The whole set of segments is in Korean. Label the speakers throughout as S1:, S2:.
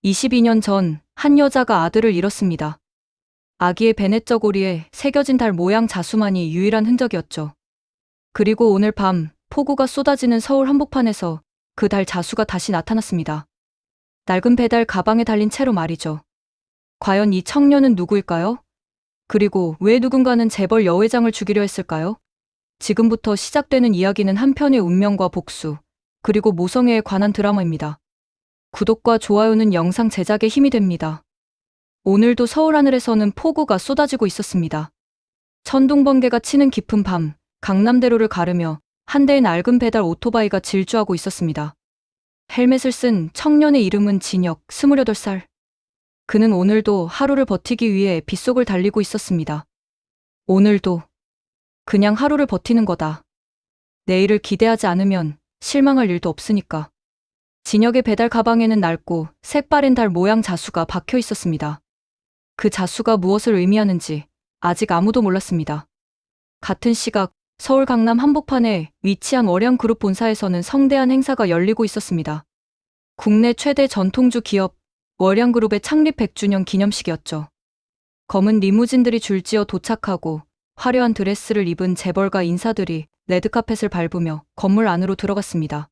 S1: 22년 전 한 여자가 아들을 잃었습니다. 아기의 베넷저고리에 새겨진 달 모양 자수만이 유일한 흔적이었죠. 그리고 오늘 밤 폭우가 쏟아지는 서울 한복판에서 그 달 자수가 다시 나타났습니다. 낡은 배달 가방에 달린 채로 말이죠. 과연 이 청년은 누구일까요? 그리고 왜 누군가는 재벌 여회장을 죽이려 했을까요? 지금부터 시작되는 이야기는 한편의 운명과 복수, 그리고 모성애에 관한 드라마입니다. 구독과 좋아요는 영상 제작에 힘이 됩니다. 오늘도 서울 하늘에서는 폭우가 쏟아지고 있었습니다. 천둥번개가 치는 깊은 밤, 강남대로를 가르며 한 대의 낡은 배달 오토바이가 질주하고 있었습니다. 헬멧을 쓴 청년의 이름은 진혁, 28살. 그는 오늘도 하루를 버티기 위해 빗속을 달리고 있었습니다. 오늘도 그냥 하루를 버티는 거다. 내일을 기대하지 않으면 실망할 일도 없으니까. 진혁의 배달 가방에는 낡고 색바랜 달 모양 자수가 박혀 있었습니다. 그 자수가 무엇을 의미하는지 아직 아무도 몰랐습니다. 같은 시각 서울 강남 한복판에 위치한 월양그룹 본사에서는 성대한 행사가 열리고 있었습니다. 국내 최대 전통주 기업 월양그룹의 창립 100주년 기념식이었죠. 검은 리무진들이 줄지어 도착하고 화려한 드레스를 입은 재벌가 인사들이 레드카펫을 밟으며 건물 안으로 들어갔습니다.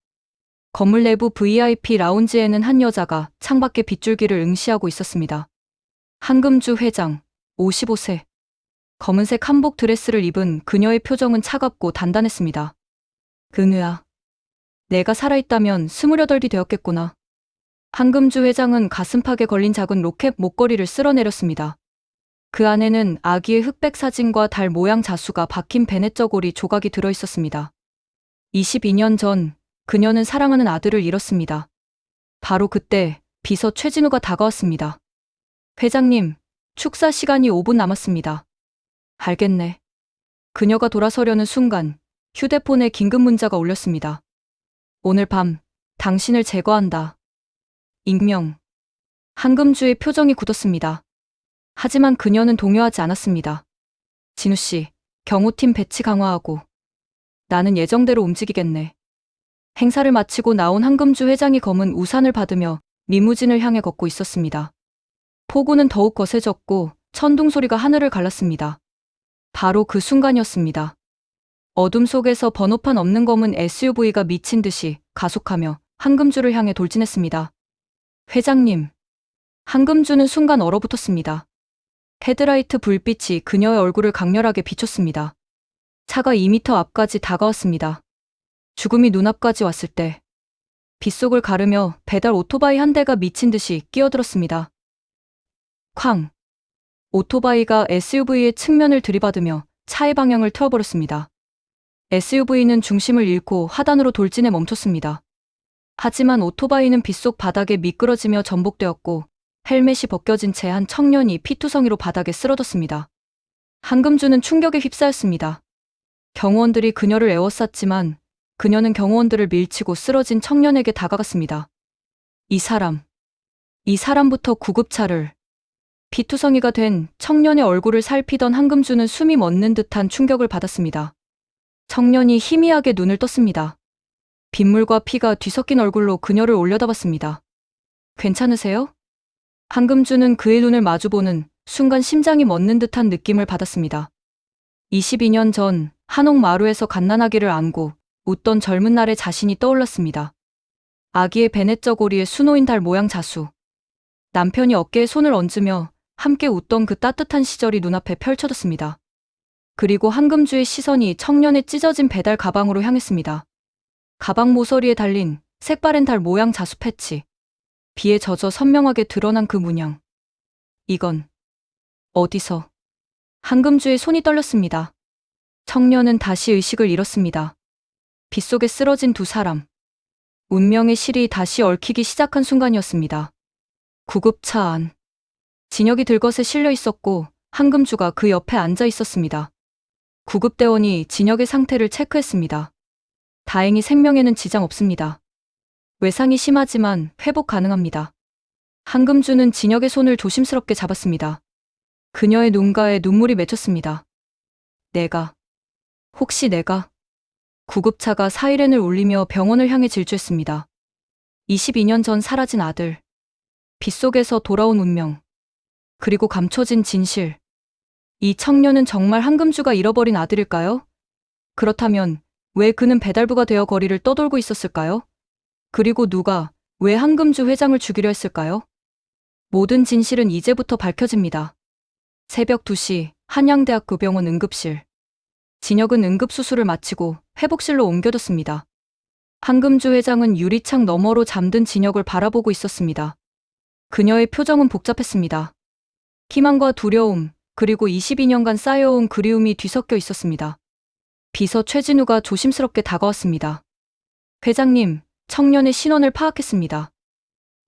S1: 건물 내부 VIP 라운지에는 한 여자가 창밖에 빗줄기를 응시하고 있었습니다. 한금주 회장, 55세. 검은색 한복 드레스를 입은 그녀의 표정은 차갑고 단단했습니다. 은우야, 내가 살아있다면 28이 되었겠구나. 한금주 회장은 가슴팍에 걸린 작은 로켓 목걸이를 쓸어내렸습니다. 그 안에는 아기의 흑백 사진과 달 모양 자수가 박힌 베넷저고리 조각이 들어있었습니다. 22년 전 그녀는 사랑하는 아들을 잃었습니다. 바로 그때 비서 최진우가 다가왔습니다. 회장님, 축사 시간이 5분 남았습니다. 알겠네. 그녀가 돌아서려는 순간 휴대폰에 긴급 문자가 울렸습니다. 오늘 밤 당신을 제거한다. 익명. 한금주의 표정이 굳었습니다. 하지만 그녀는 동요하지 않았습니다. 진우씨, 경호팀 배치 강화하고 나는 예정대로 움직이겠네. 행사를 마치고 나온 한금주 회장이 검은 우산을 받으며 리무진을 향해 걷고 있었습니다. 폭우는 더욱 거세졌고 천둥 소리가 하늘을 갈랐습니다. 바로 그 순간이었습니다. 어둠 속에서 번호판 없는 검은 SUV가 미친 듯이 가속하며 한금주를 향해 돌진했습니다. 회장님. 한금주는 순간 얼어붙었습니다. 헤드라이트 불빛이 그녀의 얼굴을 강렬하게 비췄습니다. 차가 2m 앞까지 다가왔습니다. 죽음이 눈앞까지 왔을 때 빗속을 가르며 배달 오토바이 한 대가 미친 듯이 끼어들었습니다. 쾅! 오토바이가 SUV의 측면을 들이받으며 차의 방향을 틀어버렸습니다. SUV는 중심을 잃고 하단으로 돌진해 멈췄습니다. 하지만 오토바이는 빗속 바닥에 미끄러지며 전복되었고 헬멧이 벗겨진 채 한 청년이 피투성이로 바닥에 쓰러졌습니다. 한금주는 충격에 휩싸였습니다. 경호원들이 그녀를 에워쌌지만 그녀는 경호원들을 밀치고 쓰러진 청년에게 다가갔습니다. 이 사람부터 구급차를. 피투성이가 된 청년의 얼굴을 살피던 한금주는 숨이 멎는 듯한 충격을 받았습니다. 청년이 희미하게 눈을 떴습니다. 빗물과 피가 뒤섞인 얼굴로 그녀를 올려다봤습니다. 괜찮으세요? 한금주는 그의 눈을 마주보는 순간 심장이 멎는 듯한 느낌을 받았습니다. 22년 전 한옥마루에서 갓난아기를 안고 웃던 젊은 날의 자신이 떠올랐습니다. 아기의 베넷저고리에 수놓인 달 모양 자수. 남편이 어깨에 손을 얹으며 함께 웃던 그 따뜻한 시절이 눈앞에 펼쳐졌습니다. 그리고 한금주의 시선이 청년의 찢어진 배달 가방으로 향했습니다. 가방 모서리에 달린 색바랜 달 모양 자수 패치. 비에 젖어 선명하게 드러난 그 문양. 이건 어디서? 한금주의 손이 떨렸습니다. 청년은 다시 의식을 잃었습니다. 빗속에 쓰러진 두 사람. 운명의 실이 다시 얽히기 시작한 순간이었습니다. 구급차 안. 진혁이 들것에 실려 있었고 한금주가 그 옆에 앉아 있었습니다. 구급대원이 진혁의 상태를 체크했습니다. 다행히 생명에는 지장 없습니다. 외상이 심하지만 회복 가능합니다. 한금주는 진혁의 손을 조심스럽게 잡았습니다. 그녀의 눈가에 눈물이 맺혔습니다. 혹시 내가? 구급차가 사이렌을 울리며 병원을 향해 질주했습니다. 22년 전 사라진 아들. 빗속에서 돌아온 운명. 그리고 감춰진 진실. 이 청년은 정말 한금주가 잃어버린 아들일까요? 그렇다면 왜 그는 배달부가 되어 거리를 떠돌고 있었을까요? 그리고 누가 왜 한금주 회장을 죽이려 했을까요? 모든 진실은 이제부터 밝혀집니다. 새벽 2시 한양대학교 병원 응급실. 진혁은 응급수술을 마치고 회복실로 옮겨졌습니다. 한금주 회장은 유리창 너머로 잠든 진혁을 바라보고 있었습니다. 그녀의 표정은 복잡했습니다. 희망과 두려움, 그리고 22년간 쌓여온 그리움이 뒤섞여 있었습니다. 비서 최진우가 조심스럽게 다가왔습니다. 회장님, 청년의 신원을 파악했습니다.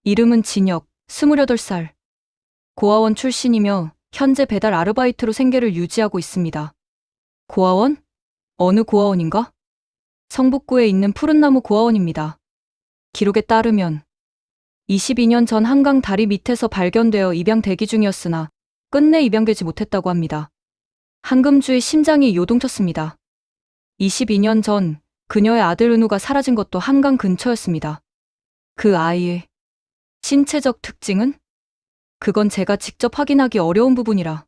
S1: 이름은 진혁, 28살. 고아원 출신이며 현재 배달 아르바이트로 생계를 유지하고 있습니다. 고아원? 어느 고아원인가? 성북구에 있는 푸른나무 고아원입니다. 기록에 따르면 22년 전 한강 다리 밑에서 발견되어 입양 대기 중이었으나 끝내 입양되지 못했다고 합니다. 한금주의 심장이 요동쳤습니다. 22년 전 그녀의 아들 은우가 사라진 것도 한강 근처였습니다. 그 아이의 신체적 특징은? 그건 제가 직접 확인하기 어려운 부분이라.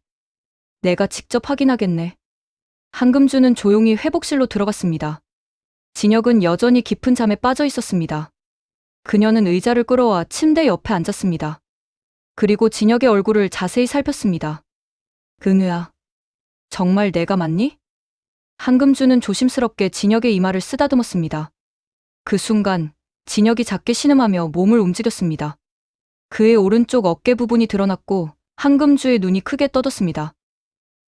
S1: 내가 직접 확인하겠네. 한금주는 조용히 회복실로 들어갔습니다. 진혁은 여전히 깊은 잠에 빠져 있었습니다. 그녀는 의자를 끌어와 침대 옆에 앉았습니다. 그리고 진혁의 얼굴을 자세히 살폈습니다. 은우야, 정말 내가 맞니? 한금주는 조심스럽게 진혁의 이마를 쓰다듬었습니다. 그 순간 진혁이 작게 신음하며 몸을 움직였습니다. 그의 오른쪽 어깨 부분이 드러났고 한금주의 눈이 크게 떠졌습니다.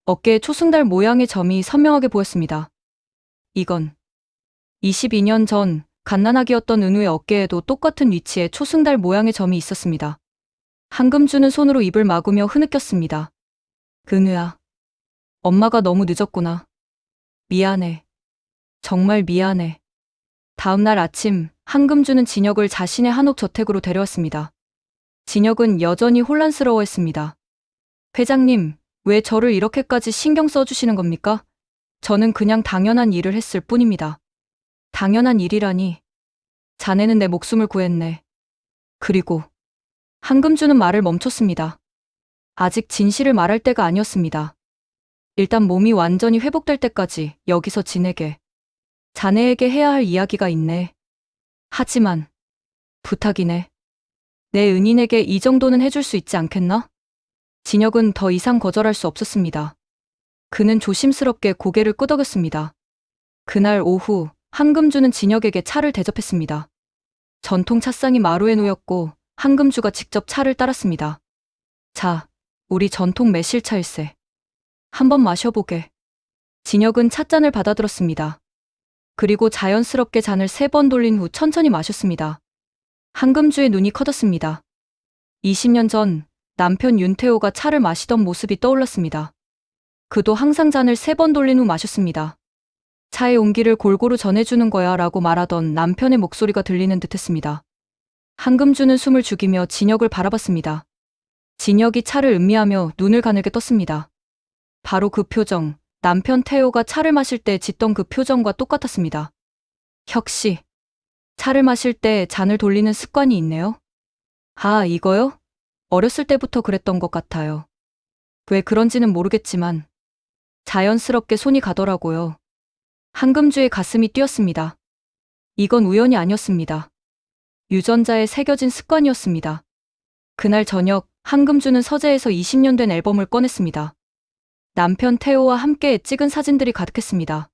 S1: 어깨에 초승달 모양의 점이 선명하게 보였습니다. 이건 22년 전 갓난아기였던 은우의 어깨에도 똑같은 위치에 초승달 모양의 점이 있었습니다. 한금주는 손으로 입을 막으며 흐느꼈습니다. 은우야, 엄마가 너무 늦었구나. 미안해. 정말 미안해. 다음 날 아침 한금주는 진혁을 자신의 한옥 저택으로 데려왔습니다. 진혁은 여전히 혼란스러워했습니다. 회장님, 왜 저를 이렇게까지 신경 써주시는 겁니까? 저는 그냥 당연한 일을 했을 뿐입니다. 당연한 일이라니. 자네는 내 목숨을 구했네. 그리고 한금주는 말을 멈췄습니다. 아직 진실을 말할 때가 아니었습니다. 일단 몸이 완전히 회복될 때까지 여기서 지내게. 자네에게 해야 할 이야기가 있네. 하지만 부탁이네. 내 은인에게 이 정도는 해줄 수 있지 않겠나? 진혁은 더 이상 거절할 수 없었습니다. 그는 조심스럽게 고개를 끄덕였습니다. 그날 오후 한금주는 진혁에게 차를 대접했습니다. 전통 찻상이 마루에 놓였고 한금주가 직접 차를 따랐습니다. 자, 우리 전통 매실차일세. 한번 마셔보게. 진혁은 찻잔을 받아들었습니다. 그리고 자연스럽게 잔을 3번 돌린 후 천천히 마셨습니다. 한금주의 눈이 커졌습니다. 20년 전 남편 윤태호가 차를 마시던 모습이 떠올랐습니다. 그도 항상 잔을 3번 돌린 후 마셨습니다. 차의 온기를 골고루 전해주는 거야 라고 말하던 남편의 목소리가 들리는 듯 했습니다. 한금주는 숨을 죽이며 진혁을 바라봤습니다. 진혁이 차를 음미하며 눈을 가늘게 떴습니다. 바로 그 표정, 남편 태호가 차를 마실 때 짓던 그 표정과 똑같았습니다. 혁씨, 차를 마실 때 잔을 돌리는 습관이 있네요. 아, 이거요? 어렸을 때부터 그랬던 것 같아요. 왜 그런지는 모르겠지만 자연스럽게 손이 가더라고요. 한금주의 가슴이 뛰었습니다. 이건 우연이 아니었습니다. 유전자에 새겨진 습관이었습니다. 그날 저녁 한금주는 서재에서 20년 된 앨범을 꺼냈습니다. 남편 태호와 함께 찍은 사진들이 가득했습니다.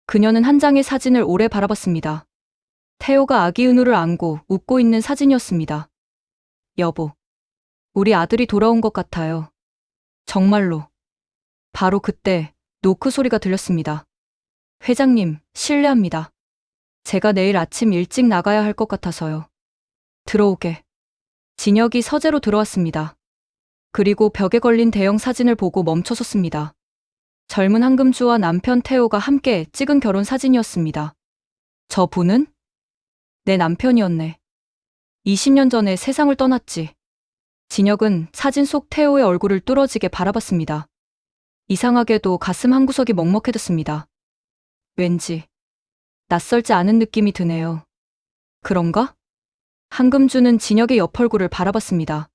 S1: 그녀는 한 장의 사진을 오래 바라봤습니다. 태호가 아기 은우를 안고 웃고 있는 사진이었습니다. 여보, 우리 아들이 돌아온 것 같아요. 정말로. 바로 그때 노크 소리가 들렸습니다. 회장님, 실례합니다. 제가 내일 아침 일찍 나가야 할 것 같아서요. 들어오게. 진혁이 서재로 들어왔습니다. 그리고 벽에 걸린 대형 사진을 보고 멈춰섰습니다. 젊은 한금주와 남편 태호가 함께 찍은 결혼 사진이었습니다. 저 분은? 내 남편이었네. 20년 전에 세상을 떠났지. 진혁은 사진 속 태호의 얼굴을 뚫어지게 바라봤습니다. 이상하게도 가슴 한구석이 먹먹해졌습니다. 왠지 낯설지 않은 느낌이 드네요. 그런가? 한금주는 진혁의 옆 얼굴을 바라봤습니다.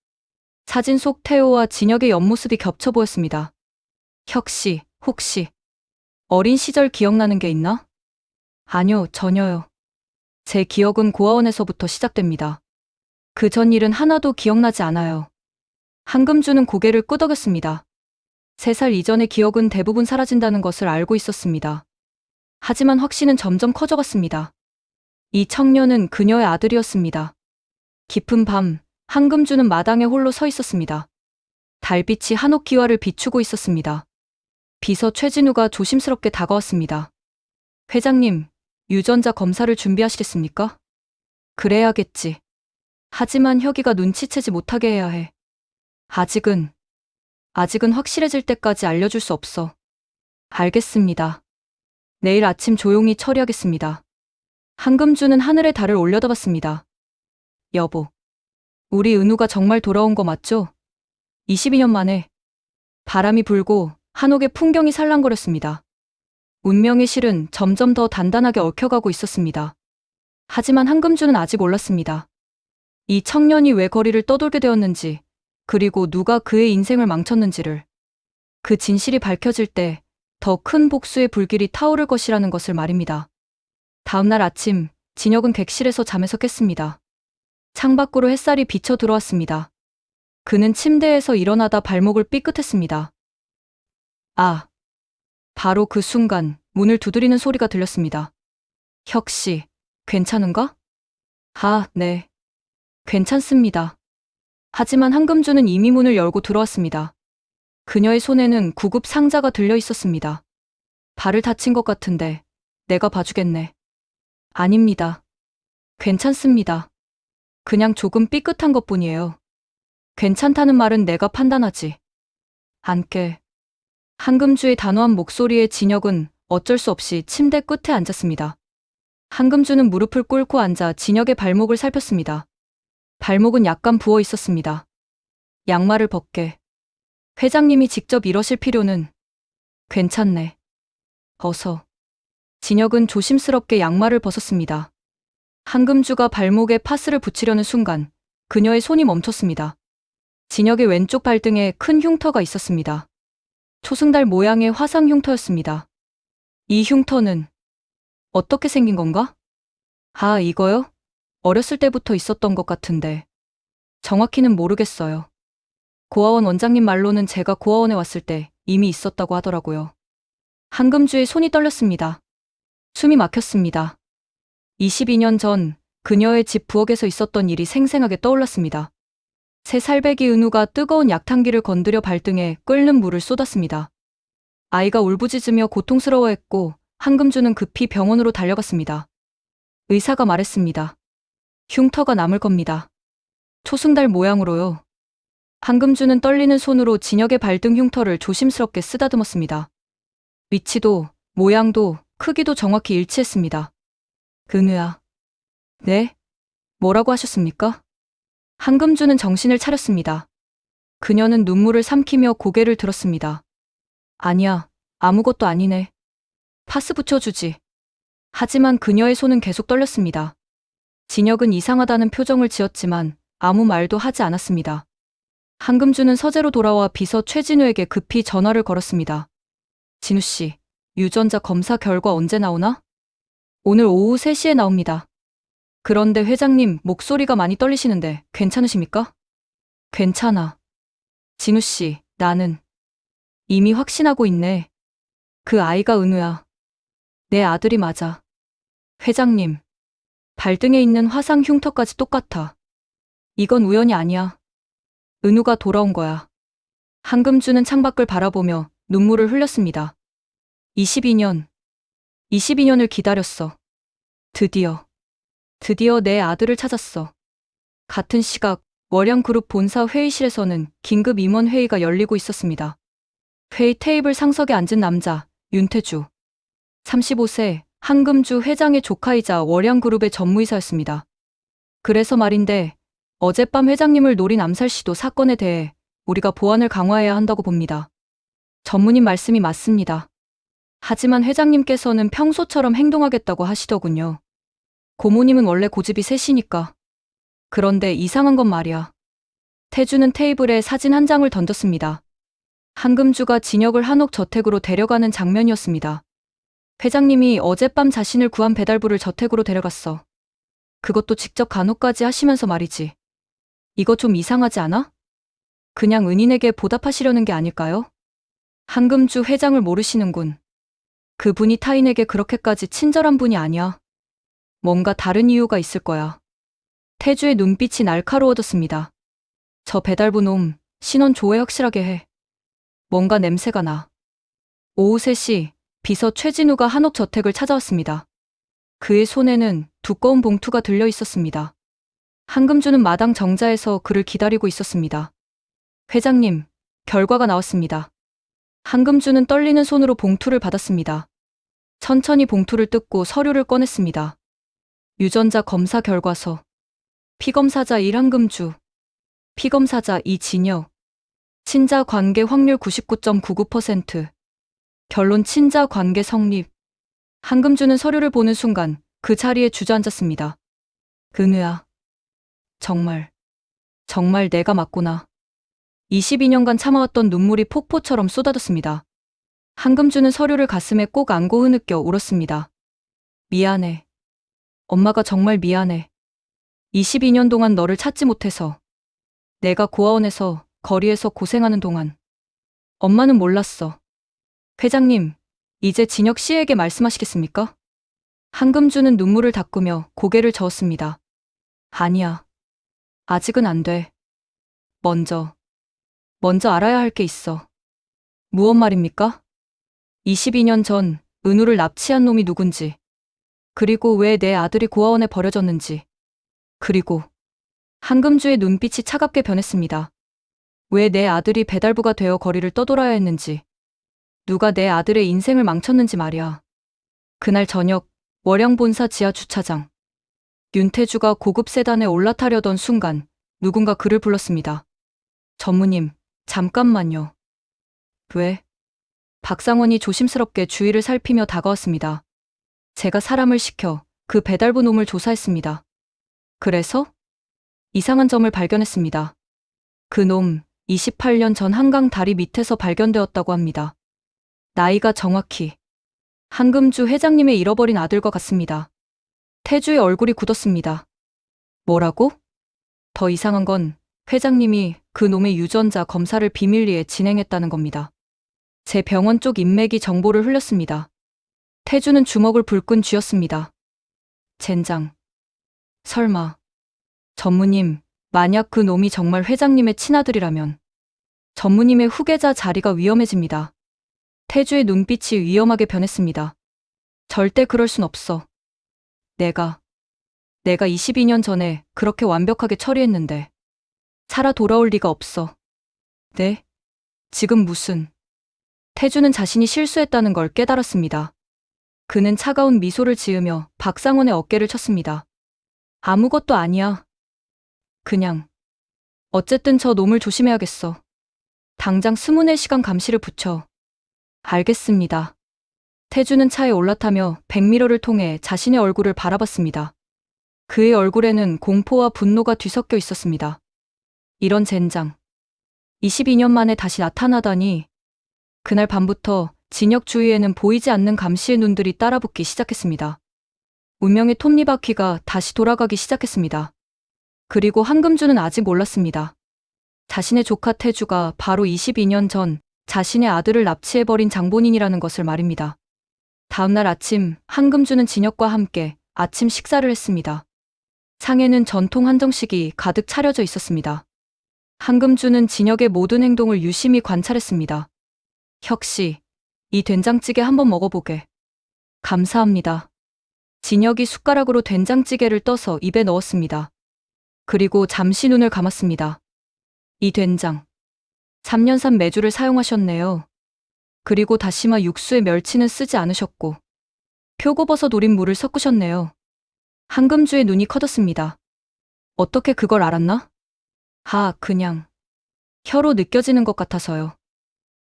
S1: 사진 속 태호와 진혁의 옆모습이 겹쳐 보였습니다. 혁 씨, 혹시 어린 시절 기억나는 게 있나? 아니요, 전혀요. 제 기억은 고아원에서부터 시작됩니다. 그 전 일은 하나도 기억나지 않아요. 한금주는 고개를 끄덕였습니다. 3살 이전의 기억은 대부분 사라진다는 것을 알고 있었습니다. 하지만 확 씨는 점점 커져갔습니다. 이 청년은 그녀의 아들이었습니다. 깊은 밤, 한금주는 마당에 홀로 서 있었습니다. 달빛이 한옥 기와를 비추고 있었습니다. 비서 최진우가 조심스럽게 다가왔습니다. 회장님, 유전자 검사를 준비하시겠습니까? 그래야겠지. 하지만 혁이가 눈치채지 못하게 해야 해. 아직은 확실해질 때까지 알려줄 수 없어. 알겠습니다. 내일 아침 조용히 처리하겠습니다. 한금주는 하늘에 달을 올려다봤습니다. 여보, 우리 은우가 정말 돌아온 거 맞죠? 22년 만에. 바람이 불고 한옥의 풍경이 살랑거렸습니다. 운명의 실은 점점 더 단단하게 얽혀가고 있었습니다. 하지만 한금주는 아직 몰랐습니다. 이 청년이 왜 거리를 떠돌게 되었는지, 그리고 누가 그의 인생을 망쳤는지를. 그 진실이 밝혀질 때 더 큰 복수의 불길이 타오를 것이라는 것을 말입니다. 다음날 아침, 진혁은 객실에서 잠에서 깼습니다. 창밖으로 햇살이 비쳐 들어왔습니다. 그는 침대에서 일어나다 발목을 삐끗했습니다. 아! 바로 그 순간 문을 두드리는 소리가 들렸습니다. 혁 씨, 괜찮은가? 아, 네. 괜찮습니다. 하지만 한금주는 이미 문을 열고 들어왔습니다. 그녀의 손에는 구급 상자가 들려 있었습니다. 발을 다친 것 같은데 내가 봐주겠네. 아닙니다. 괜찮습니다. 그냥 조금 삐끗한 것뿐이에요. 괜찮다는 말은 내가 판단하지. 안게. 한금주의 단호한 목소리에 진혁은 어쩔 수 없이 침대 끝에 앉았습니다. 한금주는 무릎을 꿇고 앉아 진혁의 발목을 살폈습니다. 발목은 약간 부어 있었습니다. 양말을 벗게. 회장님이 직접 이러실 필요는. 괜찮네. 벗어. 진혁은 조심스럽게 양말을 벗었습니다. 한금주가 발목에 파스를 붙이려는 순간 그녀의 손이 멈췄습니다. 진혁의 왼쪽 발등에 큰 흉터가 있었습니다. 초승달 모양의 화상 흉터였습니다. 이 흉터는 어떻게 생긴 건가? 아, 이거요? 어렸을 때부터 있었던 것 같은데 정확히는 모르겠어요. 고아원 원장님 말로는 제가 고아원에 왔을 때 이미 있었다고 하더라고요. 한금주의 손이 떨렸습니다. 숨이 막혔습니다. 22년 전 그녀의 집 부엌에서 있었던 일이 생생하게 떠올랐습니다. 새 살배기 은우가 뜨거운 약탕기를 건드려 발등에 끓는 물을 쏟았습니다. 아이가 울부짖으며 고통스러워했고 한금주는 급히 병원으로 달려갔습니다. 의사가 말했습니다. 흉터가 남을 겁니다. 초승달 모양으로요. 한금주는 떨리는 손으로 진혁의 발등 흉터를 조심스럽게 쓰다듬었습니다. 위치도, 모양도, 크기도 정확히 일치했습니다. 은우야. 네? 뭐라고 하셨습니까? 한금주는 정신을 차렸습니다. 그녀는 눈물을 삼키며 고개를 들었습니다. 아니야, 아무것도 아니네. 파스 붙여주지. 하지만 그녀의 손은 계속 떨렸습니다. 진혁은 이상하다는 표정을 지었지만 아무 말도 하지 않았습니다. 한금주는 서재로 돌아와 비서 최진우에게 급히 전화를 걸었습니다. 진우 씨, 유전자 검사 결과 언제 나오나? 오늘 오후 3시에 나옵니다. 그런데 회장님 목소리가 많이 떨리시는데 괜찮으십니까? 괜찮아. 진우 씨, 나는 이미 확신하고 있네. 그 아이가 은우야. 내 아들이 맞아. 회장님, 발등에 있는 화상 흉터까지 똑같아. 이건 우연이 아니야. 은우가 돌아온 거야. 한금주는 창밖을 바라보며 눈물을 흘렸습니다. 22년을 기다렸어. 드디어 내 아들을 찾았어. 같은 시각 월양그룹 본사 회의실에서는 긴급 임원 회의가 열리고 있었습니다. 회의 테이블 상석에 앉은 남자, 윤태주. 35세, 한금주 회장의 조카이자 월양그룹의 전무이사였습니다. 그래서 말인데 어젯밤 회장님을 노린 암살 시도 사건에 대해 우리가 보안을 강화해야 한다고 봅니다. 전무님 말씀이 맞습니다. 하지만 회장님께서는 평소처럼 행동하겠다고 하시더군요. 고모님은 원래 고집이 세시니까. 그런데 이상한 건 말이야. 태주는 테이블에 사진 한 장을 던졌습니다. 한금주가 진혁을 한옥 저택으로 데려가는 장면이었습니다. 회장님이 어젯밤 자신을 구한 배달부를 저택으로 데려갔어. 그것도 직접 간호까지 하시면서 말이지. 이거 좀 이상하지 않아? 그냥 은인에게 보답하시려는 게 아닐까요? 한금주 회장을 모르시는군. 그분이 타인에게 그렇게까지 친절한 분이 아니야. 뭔가 다른 이유가 있을 거야. 태주의 눈빛이 날카로워졌습니다. 저 배달부 놈, 신원 조회 확실하게 해. 뭔가 냄새가 나. 오후 3시, 비서 최진우가 한옥 저택을 찾아왔습니다. 그의 손에는 두꺼운 봉투가 들려 있었습니다. 한금주는 마당 정자에서 그를 기다리고 있었습니다. 회장님, 결과가 나왔습니다. 한금주는 떨리는 손으로 봉투를 받았습니다. 천천히 봉투를 뜯고 서류를 꺼냈습니다. 유전자 검사 결과서. 피검사자 1 한금주. 피검사자 2 진혁. 친자 관계 확률 99.99%. 결론 친자 관계 성립. 한금주는 서류를 보는 순간 그 자리에 주저앉았습니다. 은우야. 정말 내가 맞구나. 22년간 참아왔던 눈물이 폭포처럼 쏟아졌습니다. 한금주는 서류를 가슴에 꼭 안고 흐느껴 울었습니다. 미안해. 엄마가 정말 미안해. 22년 동안 너를 찾지 못해서. 내가 고아원에서, 거리에서 고생하는 동안. 엄마는 몰랐어. 회장님, 이제 진혁 씨에게 말씀하시겠습니까? 한금주는 눈물을 닦으며 고개를 저었습니다. 아니야. 아직은 안 돼. 먼저 알아야 할 게 있어. 무엇 말입니까? 22년 전 은우를 납치한 놈이 누군지. 그리고 왜 내 아들이 고아원에 버려졌는지. 그리고 한금주의 눈빛이 차갑게 변했습니다. 왜 내 아들이 배달부가 되어 거리를 떠돌아야 했는지. 누가 내 아들의 인생을 망쳤는지 말이야. 그날 저녁 월양본사 지하 주차장. 윤태주가 고급 세단에 올라타려던 순간 누군가 그를 불렀습니다. 전무님, 잠깐만요. 왜? 박상원이 조심스럽게 주위를 살피며 다가왔습니다. 제가 사람을 시켜 그 배달부 놈을 조사했습니다. 그래서? 이상한 점을 발견했습니다. 그 놈 28년 전 한강 다리 밑에서 발견되었다고 합니다. 나이가 정확히 한금주 회장님의 잃어버린 아들과 같습니다. 태주의 얼굴이 굳었습니다. 뭐라고? 더 이상한 건 회장님이 그 놈의 유전자 검사를 비밀리에 진행했다는 겁니다. 제 병원 쪽 인맥이 정보를 흘렸습니다. 태주는 주먹을 불끈 쥐었습니다. 젠장. 설마. 전무님, 만약 그 놈이 정말 회장님의 친아들이라면 전무님의 후계자 자리가 위험해집니다. 태주의 눈빛이 위험하게 변했습니다. 절대 그럴 순 없어. 내가 22년 전에 그렇게 완벽하게 처리했는데 살아 돌아올 리가 없어. 네? 지금 무슨? 태주는 자신이 실수했다는 걸 깨달았습니다. 그는 차가운 미소를 지으며 박상원의 어깨를 쳤습니다. 아무것도 아니야. 그냥. 어쨌든 저 놈을 조심해야겠어. 당장 24시간 감시를 붙여. 알겠습니다. 태주는 차에 올라타며 백미러를 통해 자신의 얼굴을 바라봤습니다. 그의 얼굴에는 공포와 분노가 뒤섞여 있었습니다. 이런 젠장. 22년 만에 다시 나타나다니. 그날 밤부터 진혁 주위에는 보이지 않는 감시의 눈들이 따라붙기 시작했습니다. 운명의 톱니바퀴가 다시 돌아가기 시작했습니다. 그리고 한금주는 아직 몰랐습니다. 자신의 조카 태주가 바로 22년 전 자신의 아들을 납치해버린 장본인이라는 것을 말입니다. 다음날 아침 한금주는 진혁과 함께 아침 식사를 했습니다. 상에는 전통 한정식이 가득 차려져 있었습니다. 한금주는 진혁의 모든 행동을 유심히 관찰했습니다. 혁씨, 이 된장찌개 한번 먹어보게. 감사합니다. 진혁이 숟가락으로 된장찌개를 떠서 입에 넣었습니다. 그리고 잠시 눈을 감았습니다. 이 된장. 3년산 메주를 사용하셨네요. 그리고 다시마 육수에 멸치는 쓰지 않으셨고 표고버섯 우린 물을 섞으셨네요. 한금주의 눈이 커졌습니다. 어떻게 그걸 알았나? 그냥 혀로 느껴지는 것 같아서요.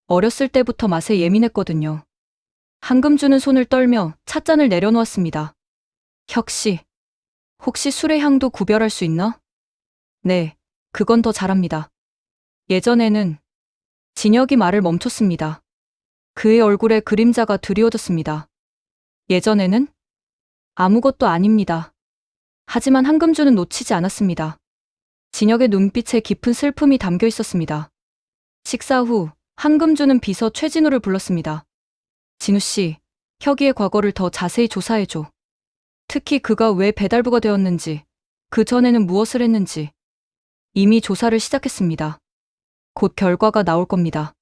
S1: 어렸을 때부터 맛에 예민했거든요. 한금주는 손을 떨며 찻잔을 내려놓았습니다. 혁씨, 혹시 술의 향도 구별할 수 있나? 네, 그건 더 잘합니다. 예전에는 진혁이 말을 멈췄습니다. 그의 얼굴에 그림자가 드리워졌습니다. 예전에는 아무것도 아닙니다. 하지만 한금주는 놓치지 않았습니다. 진혁의 눈빛에 깊은 슬픔이 담겨 있었습니다. 식사 후 한금주는 비서 최진우를 불렀습니다. 진우 씨, 혁이의 과거를 더 자세히 조사해줘. 특히 그가 왜 배달부가 되었는지, 그 전에는 무엇을 했는지. 이미 조사를 시작했습니다. 곧 결과가 나올 겁니다.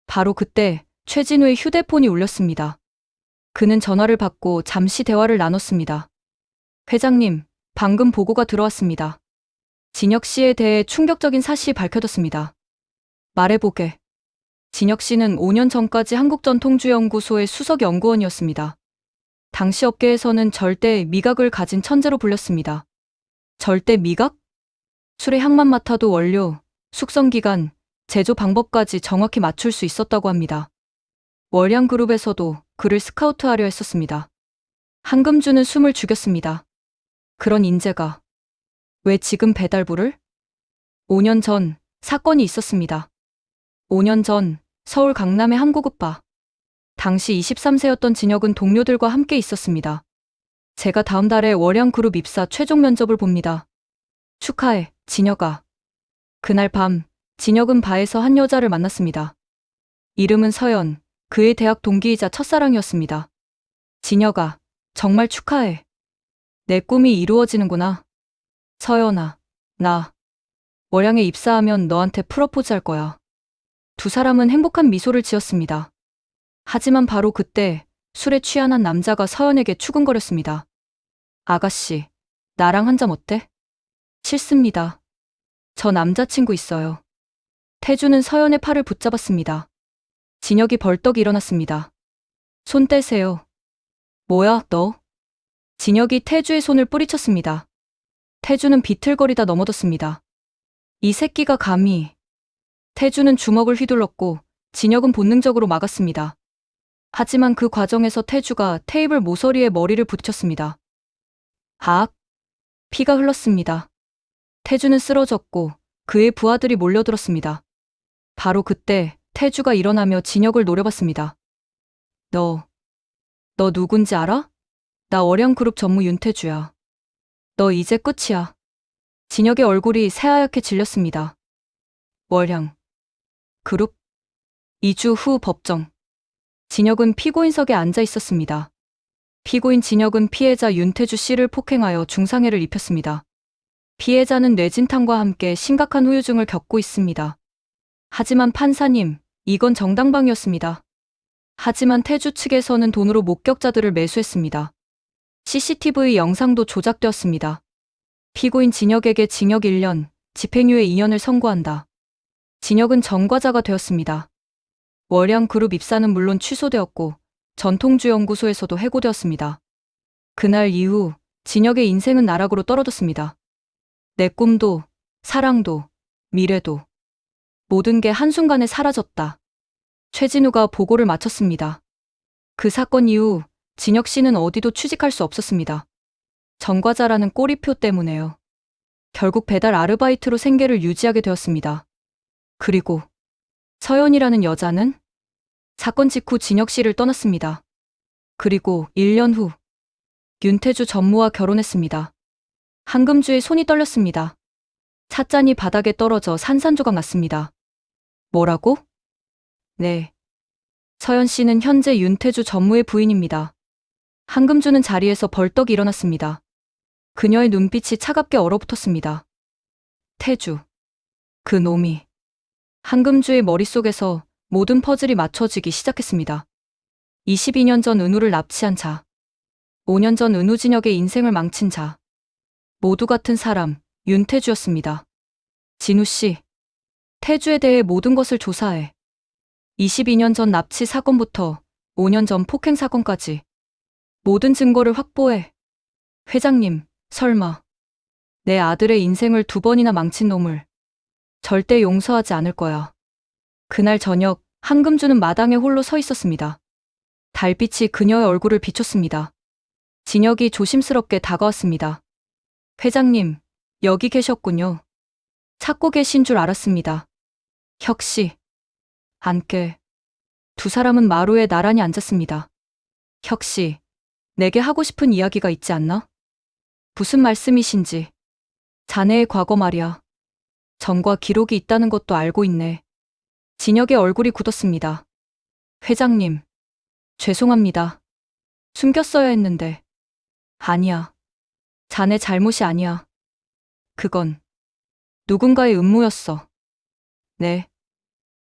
S1: 바로 그때 최진우의 휴대폰이 울렸습니다. 그는 전화를 받고 잠시 대화를 나눴습니다. 회장님, 방금 보고가 들어왔습니다. 진혁 씨에 대해 충격적인 사실이 밝혀졌습니다. 말해보게. 진혁 씨는 5년 전까지 한국전통주연구소의 수석 연구원이었습니다. 당시 업계에서는 절대 미각을 가진 천재로 불렸습니다. 절대 미각? 술의 향만 맡아도 원료, 숙성기간, 제조 방법까지 정확히 맞출 수 있었다고 합니다. 월양그룹에서도 그를 스카우트하려 했었습니다. 한금주는 숨을 죽였습니다. 그런 인재가 왜 지금 배달부를? 5년 전 사건이 있었습니다. 5년 전 서울 강남의 한국읍바. 당시 23세였던 진혁은 동료들과 함께 있었습니다. 제가 다음 달에 월양그룹 입사 최종 면접을 봅니다. 축하해, 진혁아. 그날 밤 진혁은 바에서 한 여자를 만났습니다. 이름은 서연, 그의 대학 동기이자 첫사랑이었습니다. 진혁아, 정말 축하해. 내 꿈이 이루어지는구나. 서연아, 나 월양에 입사하면 너한테 프러포즈 할 거야. 두 사람은 행복한 미소를 지었습니다. 하지만 바로 그때 술에 취한 한 남자가 서연에게 추근거렸습니다. 아가씨, 나랑 한 잔 어때? 싫습니다. 저 남자친구 있어요. 태주는 서연의 팔을 붙잡았습니다. 진혁이 벌떡 일어났습니다. 손 떼세요. 뭐야, 너? 진혁이 태주의 손을 뿌리쳤습니다. 태주는 비틀거리다 넘어졌습니다. 이 새끼가 감히. 태주는 주먹을 휘둘렀고 진혁은 본능적으로 막았습니다. 하지만 그 과정에서 태주가 테이블 모서리에 머리를 부딪혔습니다. 악! 피가 흘렀습니다. 태주는 쓰러졌고 그의 부하들이 몰려들었습니다. 바로 그때 태주가 일어나며 진혁을 노려봤습니다. 너 누군지 알아? 나 월양그룹 전무 윤태주야. 너 이제 끝이야. 진혁의 얼굴이 새하얗게 질렸습니다. 월양 그룹? 2주 후 법정. 진혁은 피고인석에 앉아 있었습니다. 피고인 진혁은 피해자 윤태주 씨를 폭행하여 중상해를 입혔습니다. 피해자는 뇌진탕과 함께 심각한 후유증을 겪고 있습니다. 하지만 판사님, 이건 정당방위였습니다. 하지만 태주 측에서는 돈으로 목격자들을 매수했습니다. CCTV 영상도 조작되었습니다. 피고인 진혁에게 징역 1년, 집행유예 2년을 선고한다. 진혁은 전과자가 되었습니다. 월양그룹 입사는 물론 취소되었고 전통주연구소에서도 해고되었습니다. 그날 이후 진혁의 인생은 나락으로 떨어졌습니다. 내 꿈도, 사랑도, 미래도 모든 게 한순간에 사라졌다. 최진우가 보고를 마쳤습니다. 그 사건 이후 진혁 씨는 어디도 취직할 수 없었습니다. 전과자라는 꼬리표 때문에요. 결국 배달 아르바이트로 생계를 유지하게 되었습니다. 그리고 서연이라는 여자는 사건 직후 진혁 씨를 떠났습니다. 그리고 1년 후 윤태주 전무와 결혼했습니다. 한금주의 손이 떨렸습니다. 찻잔이 바닥에 떨어져 산산조각 났습니다. 뭐라고? 네. 서연 씨는 현재 윤태주 전무의 부인입니다. 한금주는 자리에서 벌떡 일어났습니다. 그녀의 눈빛이 차갑게 얼어붙었습니다. 태주. 그 놈이. 한금주의 머릿속에서 모든 퍼즐이 맞춰지기 시작했습니다. 22년 전 은우를 납치한 자. 5년 전 은우 진혁의 인생을 망친 자. 모두 같은 사람, 윤태주였습니다. 진우 씨. 태주에 대해 모든 것을 조사해. 22년 전 납치 사건부터 5년 전 폭행 사건까지 모든 증거를 확보해. 회장님, 설마 내 아들의 인생을 2번이나 망친 놈을 절대 용서하지 않을 거야. 그날 저녁 한금주는 마당에 홀로 서 있었습니다. 달빛이 그녀의 얼굴을 비췄습니다. 진혁이 조심스럽게 다가왔습니다. 회장님, 여기 계셨군요. 찾고 계신 줄 알았습니다. 혁씨, 앉게. 두 사람은 마루에 나란히 앉았습니다. 혁씨, 내게 하고 싶은 이야기가 있지 않나? 무슨 말씀이신지. 자네의 과거 말이야. 전과 기록이 있다는 것도 알고 있네. 진혁의 얼굴이 굳었습니다. 회장님, 죄송합니다. 숨겼어야 했는데. 아니야. 자네 잘못이 아니야. 그건 누군가의 음모였어. 네.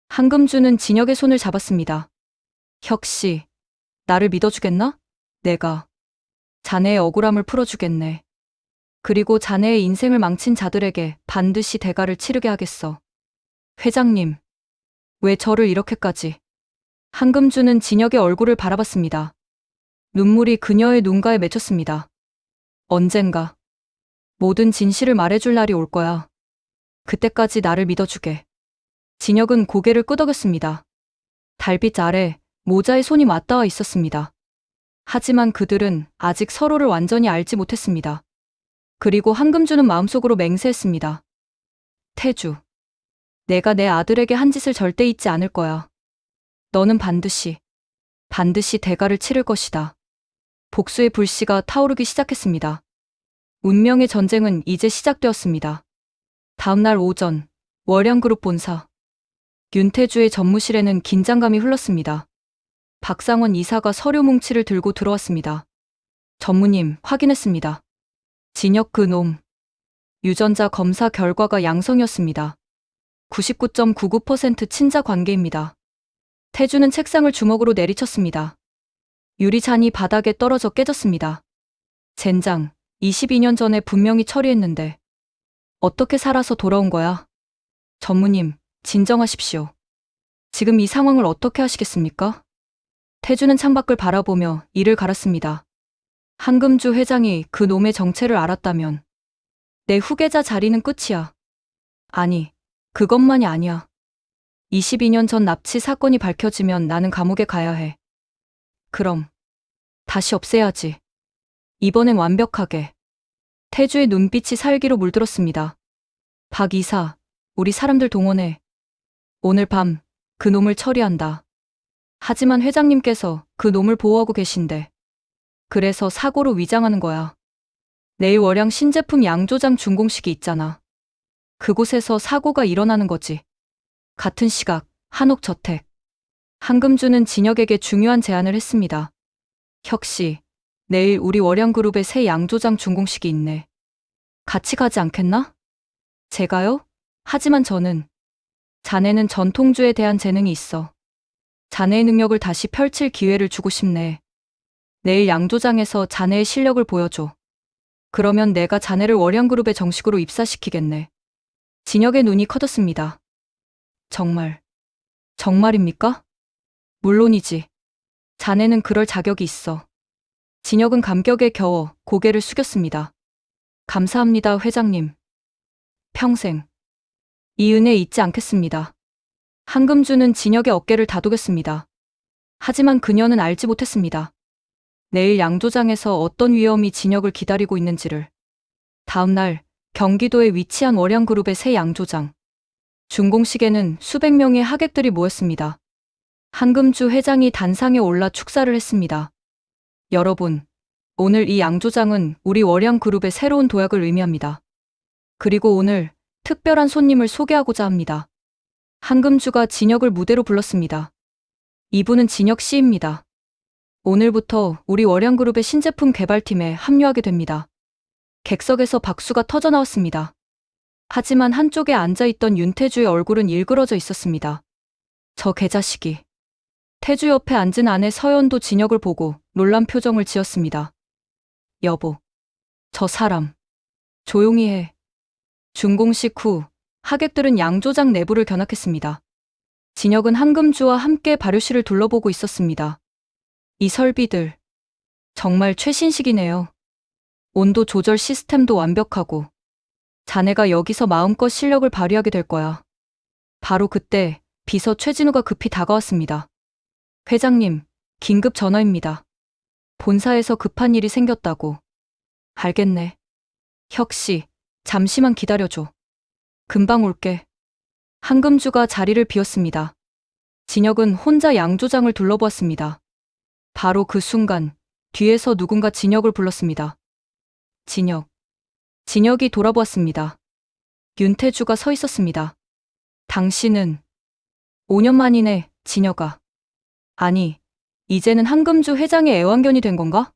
S1: 한금주는 진혁의 손을 잡았습니다. 혁씨, 나를 믿어주겠나? 내가 자네의 억울함을 풀어주겠네. 그리고 자네의 인생을 망친 자들에게 반드시 대가를 치르게 하겠어. 회장님, 왜 저를 이렇게까지? 한금주는 진혁의 얼굴을 바라봤습니다. 눈물이 그녀의 눈가에 맺혔습니다. 언젠가 모든 진실을 말해줄 날이 올 거야. 그때까지 나를 믿어주게. 진혁은 고개를 끄덕였습니다. 달빛 아래 모자의 손이 맞닿아 있었습니다. 하지만 그들은 아직 서로를 완전히 알지 못했습니다. 그리고 한금주는 마음속으로 맹세했습니다. 태주, 내가 내 아들에게 한 짓을 절대 잊지 않을 거야. 너는 반드시 대가를 치를 것이다. 복수의 불씨가 타오르기 시작했습니다. 운명의 전쟁은 이제 시작되었습니다. 다음날 오전, 월양그룹 본사. 윤태주의 전무실에는 긴장감이 흘렀습니다. 박상원 이사가 서류 뭉치를 들고 들어왔습니다. 전무님, 확인했습니다. 진혁 그놈. 유전자 검사 결과가 양성이었습니다. 99.99% 친자 관계입니다. 태주는 책상을 주먹으로 내리쳤습니다. 유리잔이 바닥에 떨어져 깨졌습니다. 젠장, 22년 전에 분명히 처리했는데 어떻게 살아서 돌아온 거야? 전무님, 진정하십시오. 지금 이 상황을 어떻게 하시겠습니까? 태주는 창밖을 바라보며 이를 갈았습니다. 한금주 회장이 그 놈의 정체를 알았다면 내 후계자 자리는 끝이야. 아니, 그것만이 아니야. 22년 전 납치 사건이 밝혀지면 나는 감옥에 가야 해. 그럼 다시 없애야지. 이번엔 완벽하게. 태주의 눈빛이 살기로 물들었습니다. 박 이사, 우리 사람들 동원해. 오늘 밤 그 놈을 처리한다. 하지만 회장님께서 그 놈을 보호하고 계신데. 그래서 사고로 위장하는 거야. 내일 월양 신제품 양조장 준공식이 있잖아. 그곳에서 사고가 일어나는 거지. 같은 시각, 한옥저택. 한금주는 진혁에게 중요한 제안을 했습니다. 혁씨, 내일 우리 월양그룹의 새 양조장 준공식이 있네. 같이 가지 않겠나? 제가요? 하지만 저는 자네는 전통주에 대한 재능이 있어. 자네의 능력을 다시 펼칠 기회를 주고 싶네. 내일 양조장에서 자네의 실력을 보여줘. 그러면 내가 자네를 월양그룹에 정식으로 입사시키겠네. 진혁의 눈이 커졌습니다. 정말입니까? 물론이지. 자네는 그럴 자격이 있어. 진혁은 감격에 겨워 고개를 숙였습니다. 감사합니다, 회장님. 평생 이 은혜 잊지 않겠습니다. 한금주는 진혁의 어깨를 다독였습니다. 하지만 그녀는 알지 못했습니다. 내일 양조장에서 어떤 위험이 진혁을 기다리고 있는지를. 다음 날 경기도에 위치한 월양그룹의 새 양조장. 준공식에는 수백 명의 하객들이 모였습니다. 한금주 회장이 단상에 올라 축사를 했습니다. 여러분, 오늘 이 양조장은 우리 월양그룹의 새로운 도약을 의미합니다. 그리고 오늘 특별한 손님을 소개하고자 합니다. 한금주가 진혁을 무대로 불렀습니다. 이분은 진혁 씨입니다. 오늘부터 우리 월양그룹의 신제품 개발팀에 합류하게 됩니다. 객석에서 박수가 터져 나왔습니다. 하지만 한쪽에 앉아있던 윤태주의 얼굴은 일그러져 있었습니다. 저 개자식이. 태주 옆에 앉은 아내 서연도 진혁을 보고 놀란 표정을 지었습니다. 여보, 저 사람. 조용히 해. 준공식 후 하객들은 양조장 내부를 견학했습니다. 진혁은 한금주와 함께 발효실을 둘러보고 있었습니다. 이 설비들 정말 최신식이네요. 온도 조절 시스템도 완벽하고. 자네가 여기서 마음껏 실력을 발휘하게 될 거야. 바로 그때 비서 최진우가 급히 다가왔습니다. 회장님, 긴급 전화입니다. 본사에서 급한 일이 생겼다고. 알겠네. 혁씨, 잠시만 기다려줘. 금방 올게. 한금주가 자리를 비웠습니다. 진혁은 혼자 양조장을 둘러보았습니다. 바로 그 순간 뒤에서 누군가 진혁을 불렀습니다. 진혁. 진혁이 돌아보았습니다. 윤태주가 서 있었습니다. 당신은 5년 만이네, 진혁아. 아니, 이제는 한금주 회장의 애완견이 된 건가?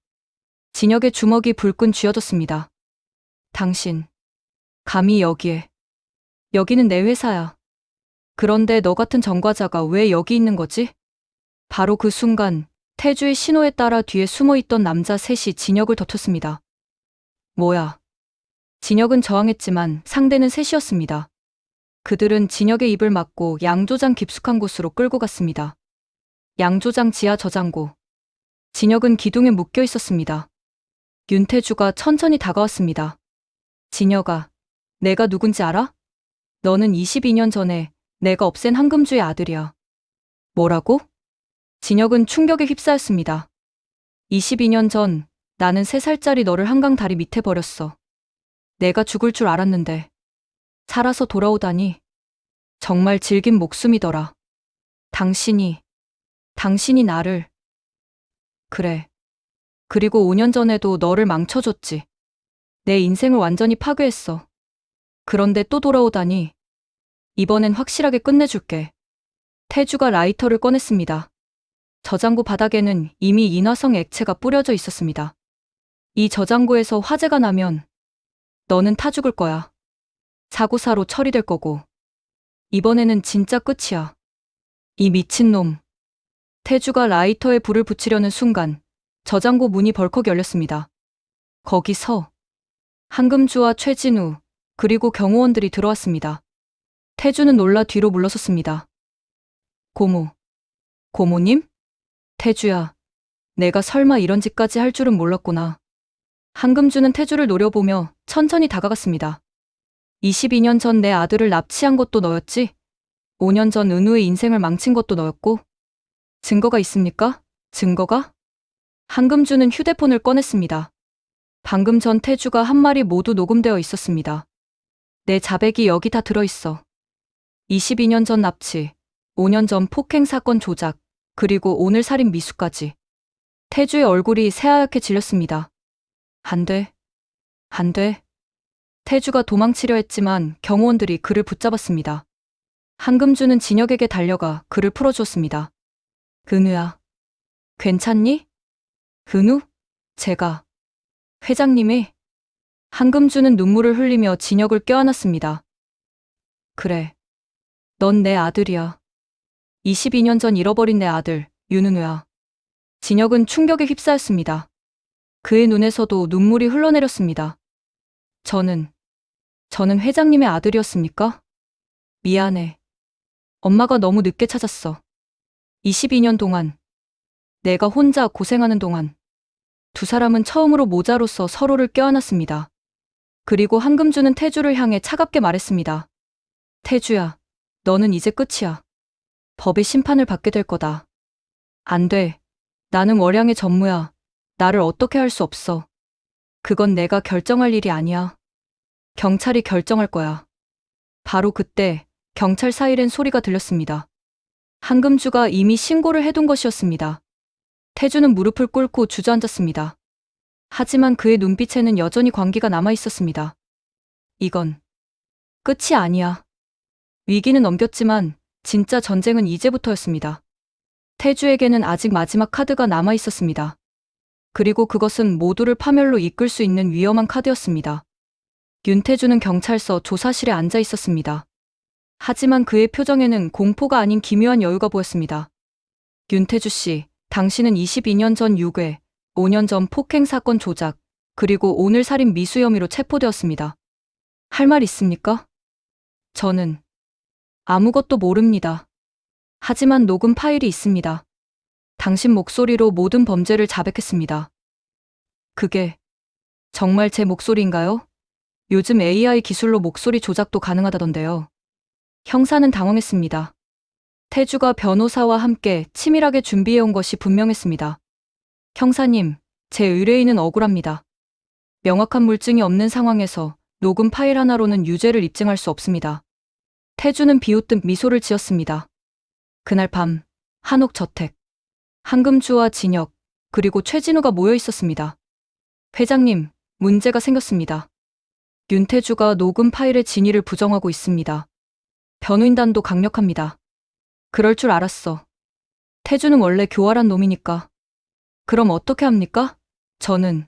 S1: 진혁의 주먹이 불끈 쥐어졌습니다. 당신, 감히 여기에. 여기는 내 회사야. 그런데 너 같은 전과자가 왜 여기 있는 거지? 바로 그 순간 태주의 신호에 따라 뒤에 숨어있던 남자 셋이 진혁을 덮쳤습니다. 뭐야? 진혁은 저항했지만 상대는 셋이었습니다. 그들은 진혁의 입을 막고 양조장 깊숙한 곳으로 끌고 갔습니다. 양조장 지하 저장고. 진혁은 기둥에 묶여 있었습니다. 윤태주가 천천히 다가왔습니다. 진혁아, 내가 누군지 알아? 너는 22년 전에 내가 없앤 한금주의 아들이야. 뭐라고? 진혁은 충격에 휩싸였습니다. 22년 전 나는 3살짜리 너를 한강 다리 밑에 버렸어. 내가 죽을 줄 알았는데 살아서 돌아오다니 정말 질긴 목숨이더라. 당신이 나를. 그래. 그리고 5년 전에도 너를 망쳐줬지. 내 인생을 완전히 파괴했어. 그런데 또 돌아오다니. 이번엔 확실하게 끝내줄게. 태주가 라이터를 꺼냈습니다. 저장고 바닥에는 이미 인화성 액체가 뿌려져 있었습니다. 이 저장고에서 화재가 나면 너는 타 죽을 거야. 사고사로 처리될 거고. 이번에는 진짜 끝이야. 이 미친놈. 태주가 라이터에 불을 붙이려는 순간 저장고 문이 벌컥 열렸습니다. 거기서 한금주와 최진우 그리고 경호원들이 들어왔습니다. 태주는 놀라 뒤로 물러섰습니다. 고모님? 태주야, 내가 설마 이런 짓까지 할 줄은 몰랐구나. 한금주는 태주를 노려보며 천천히 다가갔습니다. 22년 전 내 아들을 납치한 것도 너였지? 5년 전 은우의 인생을 망친 것도 너였고? 증거가 있습니까? 증거가? 한금주는 휴대폰을 꺼냈습니다. 방금 전 태주가 한 말이 모두 녹음되어 있었습니다. 내 자백이 여기 다 들어있어. 22년 전 납치, 5년 전 폭행 사건 조작, 그리고 오늘 살인 미수까지. 태주의 얼굴이 새하얗게 질렸습니다. 안 돼. 태주가 도망치려 했지만 경호원들이 그를 붙잡았습니다. 한금주는 진혁에게 달려가 그를 풀어주었습니다. 은우야, 괜찮니? 은우? 제가. 회장님이. 한금주는 눈물을 흘리며 진혁을 껴안았습니다. 그래. 넌 내 아들이야. 22년 전 잃어버린 내 아들, 윤은우야. 진혁은 충격에 휩싸였습니다. 그의 눈에서도 눈물이 흘러내렸습니다. 저는 회장님의 아들이었습니까? 미안해. 엄마가 너무 늦게 찾았어. 22년 동안, 내가 혼자 고생하는 동안, 두 사람은 처음으로 모자로서 서로를 껴안았습니다. 그리고 한금주는 태주를 향해 차갑게 말했습니다. 태주야, 너는 이제 끝이야. 법의 심판을 받게 될 거다. 안 돼. 나는 월양의 전무야. 나를 어떻게 할 수 없어. 그건 내가 결정할 일이 아니야. 경찰이 결정할 거야. 바로 그때 경찰 사이렌 소리가 들렸습니다. 한금주가 이미 신고를 해둔 것이었습니다. 태주는 무릎을 꿇고 주저앉았습니다. 하지만 그의 눈빛에는 여전히 광기가 남아 있었습니다. 이건 끝이 아니야. 위기는 넘겼지만 진짜 전쟁은 이제부터였습니다. 태주에게는 아직 마지막 카드가 남아 있었습니다. 그리고 그것은 모두를 파멸로 이끌 수 있는 위험한 카드였습니다. 윤태주는 경찰서 조사실에 앉아 있었습니다. 하지만 그의 표정에는 공포가 아닌 기묘한 여유가 보였습니다. 윤태주 씨, 당신은 22년 전 유괴, 5년 전 폭행 사건 조작, 그리고 오늘 살인 미수 혐의로 체포되었습니다. 할 말 있습니까? 저는 아무것도 모릅니다. 하지만 녹음 파일이 있습니다. 당신 목소리로 모든 범죄를 자백했습니다. 그게 정말 제 목소리인가요? 요즘 AI 기술로 목소리 조작도 가능하다던데요. 형사는 당황했습니다. 태주가 변호사와 함께 치밀하게 준비해온 것이 분명했습니다. 형사님, 제 의뢰인은 억울합니다. 명확한 물증이 없는 상황에서 녹음 파일 하나로는 유죄를 입증할 수 없습니다. 태주는 비웃듯 미소를 지었습니다. 그날 밤, 한옥저택. 한금주와 진혁, 그리고 최진우가 모여 있었습니다. 회장님, 문제가 생겼습니다. 윤태주가 녹음 파일의 진위를 부정하고 있습니다. 변호인단도 강력합니다. 그럴 줄 알았어. 태주는 원래 교활한 놈이니까. 그럼 어떻게 합니까? 저는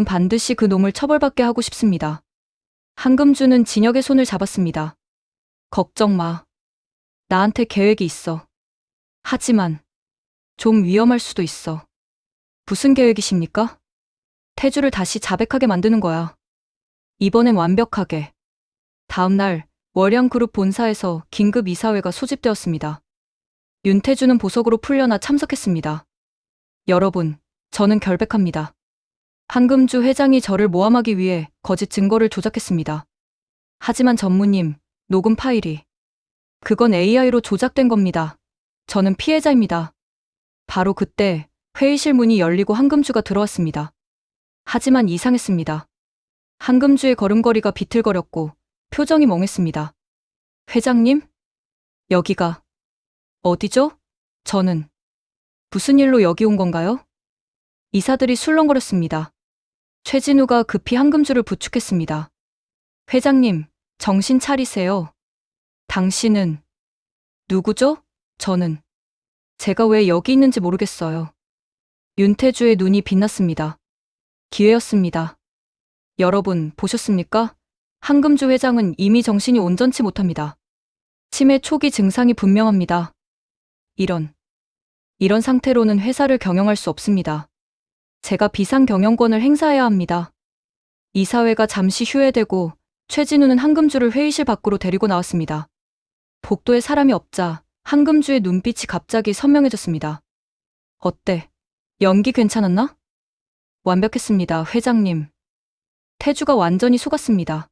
S1: 반드시 그 놈을 처벌받게 하고 싶습니다. 한금주는 진혁의 손을 잡았습니다. 걱정 마. 나한테 계획이 있어. 하지만 좀 위험할 수도 있어. 무슨 계획이십니까? 태주를 다시 자백하게 만드는 거야. 이번엔 완벽하게. 다음 날 월양그룹 본사에서 긴급 이사회가 소집되었습니다. 윤태주는 보석으로 풀려나 참석했습니다. 여러분, 저는 결백합니다. 한금주 회장이 저를 모함하기 위해 거짓 증거를 조작했습니다. 하지만 전무님, 녹음 파일이. 그건 AI로 조작된 겁니다. 저는 피해자입니다. 바로 그때 회의실 문이 열리고 한금주가 들어왔습니다. 하지만 이상했습니다. 한금주의 걸음걸이가 비틀거렸고 표정이 멍했습니다. 회장님? 여기가 어디죠? 저는 무슨 일로 여기 온 건가요? 이사들이 술렁거렸습니다. 최진우가 급히 한금주를 부축했습니다. 회장님, 정신 차리세요. 당신은 누구죠? 저는 제가 왜 여기 있는지 모르겠어요. 윤태주의 눈이 빛났습니다. 기회였습니다. 여러분, 보셨습니까? 한금주 회장은 이미 정신이 온전치 못합니다. 치매 초기 증상이 분명합니다. 이런 상태로는 회사를 경영할 수 없습니다. 제가 비상 경영권을 행사해야 합니다. 이사회가 잠시 휴회되고 최진우는 한금주를 회의실 밖으로 데리고 나왔습니다. 복도에 사람이 없자 한금주의 눈빛이 갑자기 선명해졌습니다. 어때? 연기 괜찮았나? 완벽했습니다, 회장님. 태주가 완전히 속았습니다.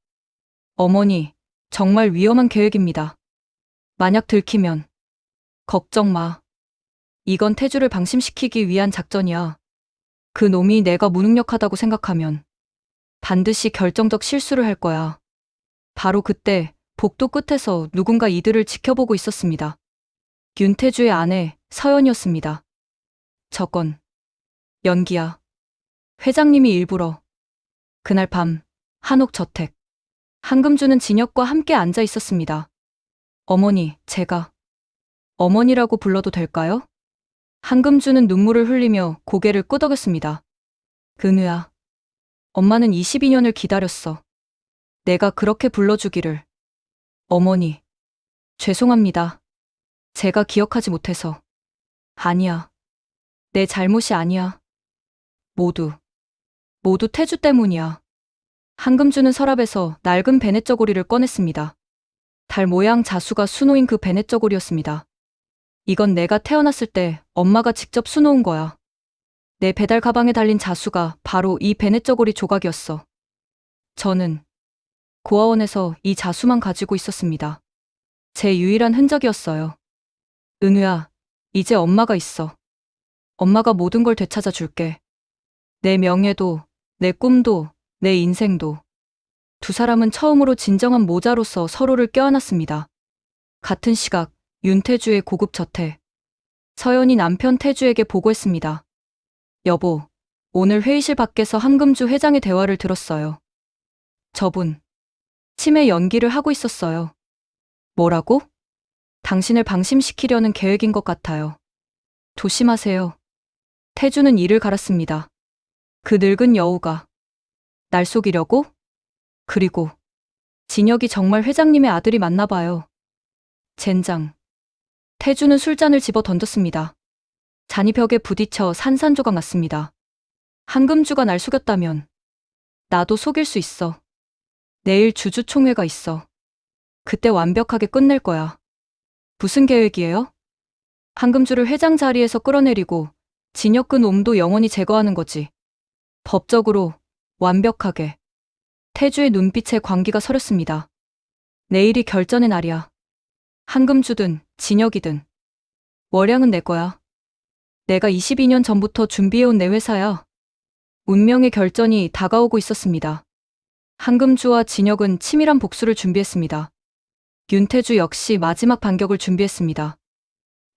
S1: 어머니, 정말 위험한 계획입니다. 만약 들키면 걱정 마. 이건 태주를 방심시키기 위한 작전이야. 그 놈이 내가 무능력하다고 생각하면 반드시 결정적 실수를 할 거야. 바로 그때 복도 끝에서 누군가 이들을 지켜보고 있었습니다. 윤태주의 아내 서연이었습니다. 저건 연기야. 회장님이 일부러. 그날 밤 한옥저택. 한금주는 진혁과 함께 앉아 있었습니다. 어머니, 제가 어머니라고 불러도 될까요? 한금주는 눈물을 흘리며 고개를 끄덕였습니다. 은우야, 엄마는 22년을 기다렸어. 내가 그렇게 불러주기를. 어머니, 죄송합니다. 제가 기억하지 못해서. 아니야. 내 잘못이 아니야. 모두 태주 때문이야. 한금주는 서랍에서 낡은 베넷 저고리를 꺼냈습니다. 달 모양 자수가 수놓인 그 베넷 저고리였습니다. 이건 내가 태어났을 때 엄마가 직접 수놓은 거야. 내 배달 가방에 달린 자수가 바로 이 베넷 저고리 조각이었어. 저는 고아원에서 이 자수만 가지고 있었습니다. 제 유일한 흔적이었어요. 은우야, 이제 엄마가 있어. 엄마가 모든 걸 되찾아 줄게. 내 명예도, 내 꿈도, 내 인생도. 두 사람은 처음으로 진정한 모자로서 서로를 껴안았습니다. 같은 시각, 윤태주의 고급 저택. 서연이 남편 태주에게 보고했습니다. 여보, 오늘 회의실 밖에서 한금주 회장의 대화를 들었어요. 저분, 치매 연기를 하고 있었어요. 뭐라고? 당신을 방심시키려는 계획인 것 같아요. 조심하세요. 태주는 이를 갈았습니다. 그 늙은 여우가 날 속이려고? 그리고 진혁이 정말 회장님의 아들이 맞나 봐요. 젠장. 태주는 술잔을 집어 던졌습니다. 잔이 벽에 부딪혀 산산조각 났습니다. 한금주가 날 속였다면 나도 속일 수 있어. 내일 주주총회가 있어. 그때 완벽하게 끝낼 거야. 무슨 계획이에요? 한금주를 회장 자리에서 끌어내리고 진혁 그 놈도 영원히 제거하는 거지. 법적으로 완벽하게. 태주의 눈빛에 광기가 서렸습니다. 내일이 결전의 날이야. 한금주든 진혁이든 월양은 내 거야. 내가 22년 전부터 준비해온 내 회사야. 운명의 결전이 다가오고 있었습니다. 한금주와 진혁은 치밀한 복수를 준비했습니다. 윤태주 역시 마지막 반격을 준비했습니다.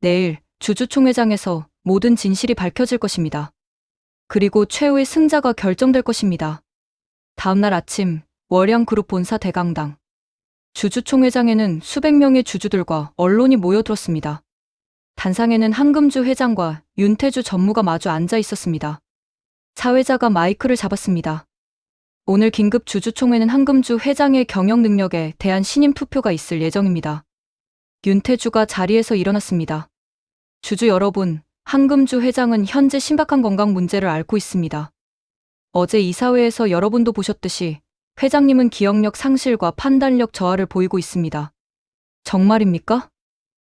S1: 내일 주주총회장에서 모든 진실이 밝혀질 것입니다. 그리고 최후의 승자가 결정될 것입니다. 다음날 아침 월양그룹 본사 대강당. 주주총회장에는 수백 명의 주주들과 언론이 모여들었습니다. 단상에는 한금주 회장과 윤태주 전무가 마주 앉아 있었습니다. 사회자가 마이크를 잡았습니다. 오늘 긴급 주주총회는 한금주 회장의 경영 능력에 대한 신임 투표가 있을 예정입니다. 윤태주가 자리에서 일어났습니다. 주주 여러분, 한금주 회장은 현재 심각한 건강 문제를 앓고 있습니다. 어제 이사회에서 여러분도 보셨듯이 회장님은 기억력 상실과 판단력 저하를 보이고 있습니다. 정말입니까?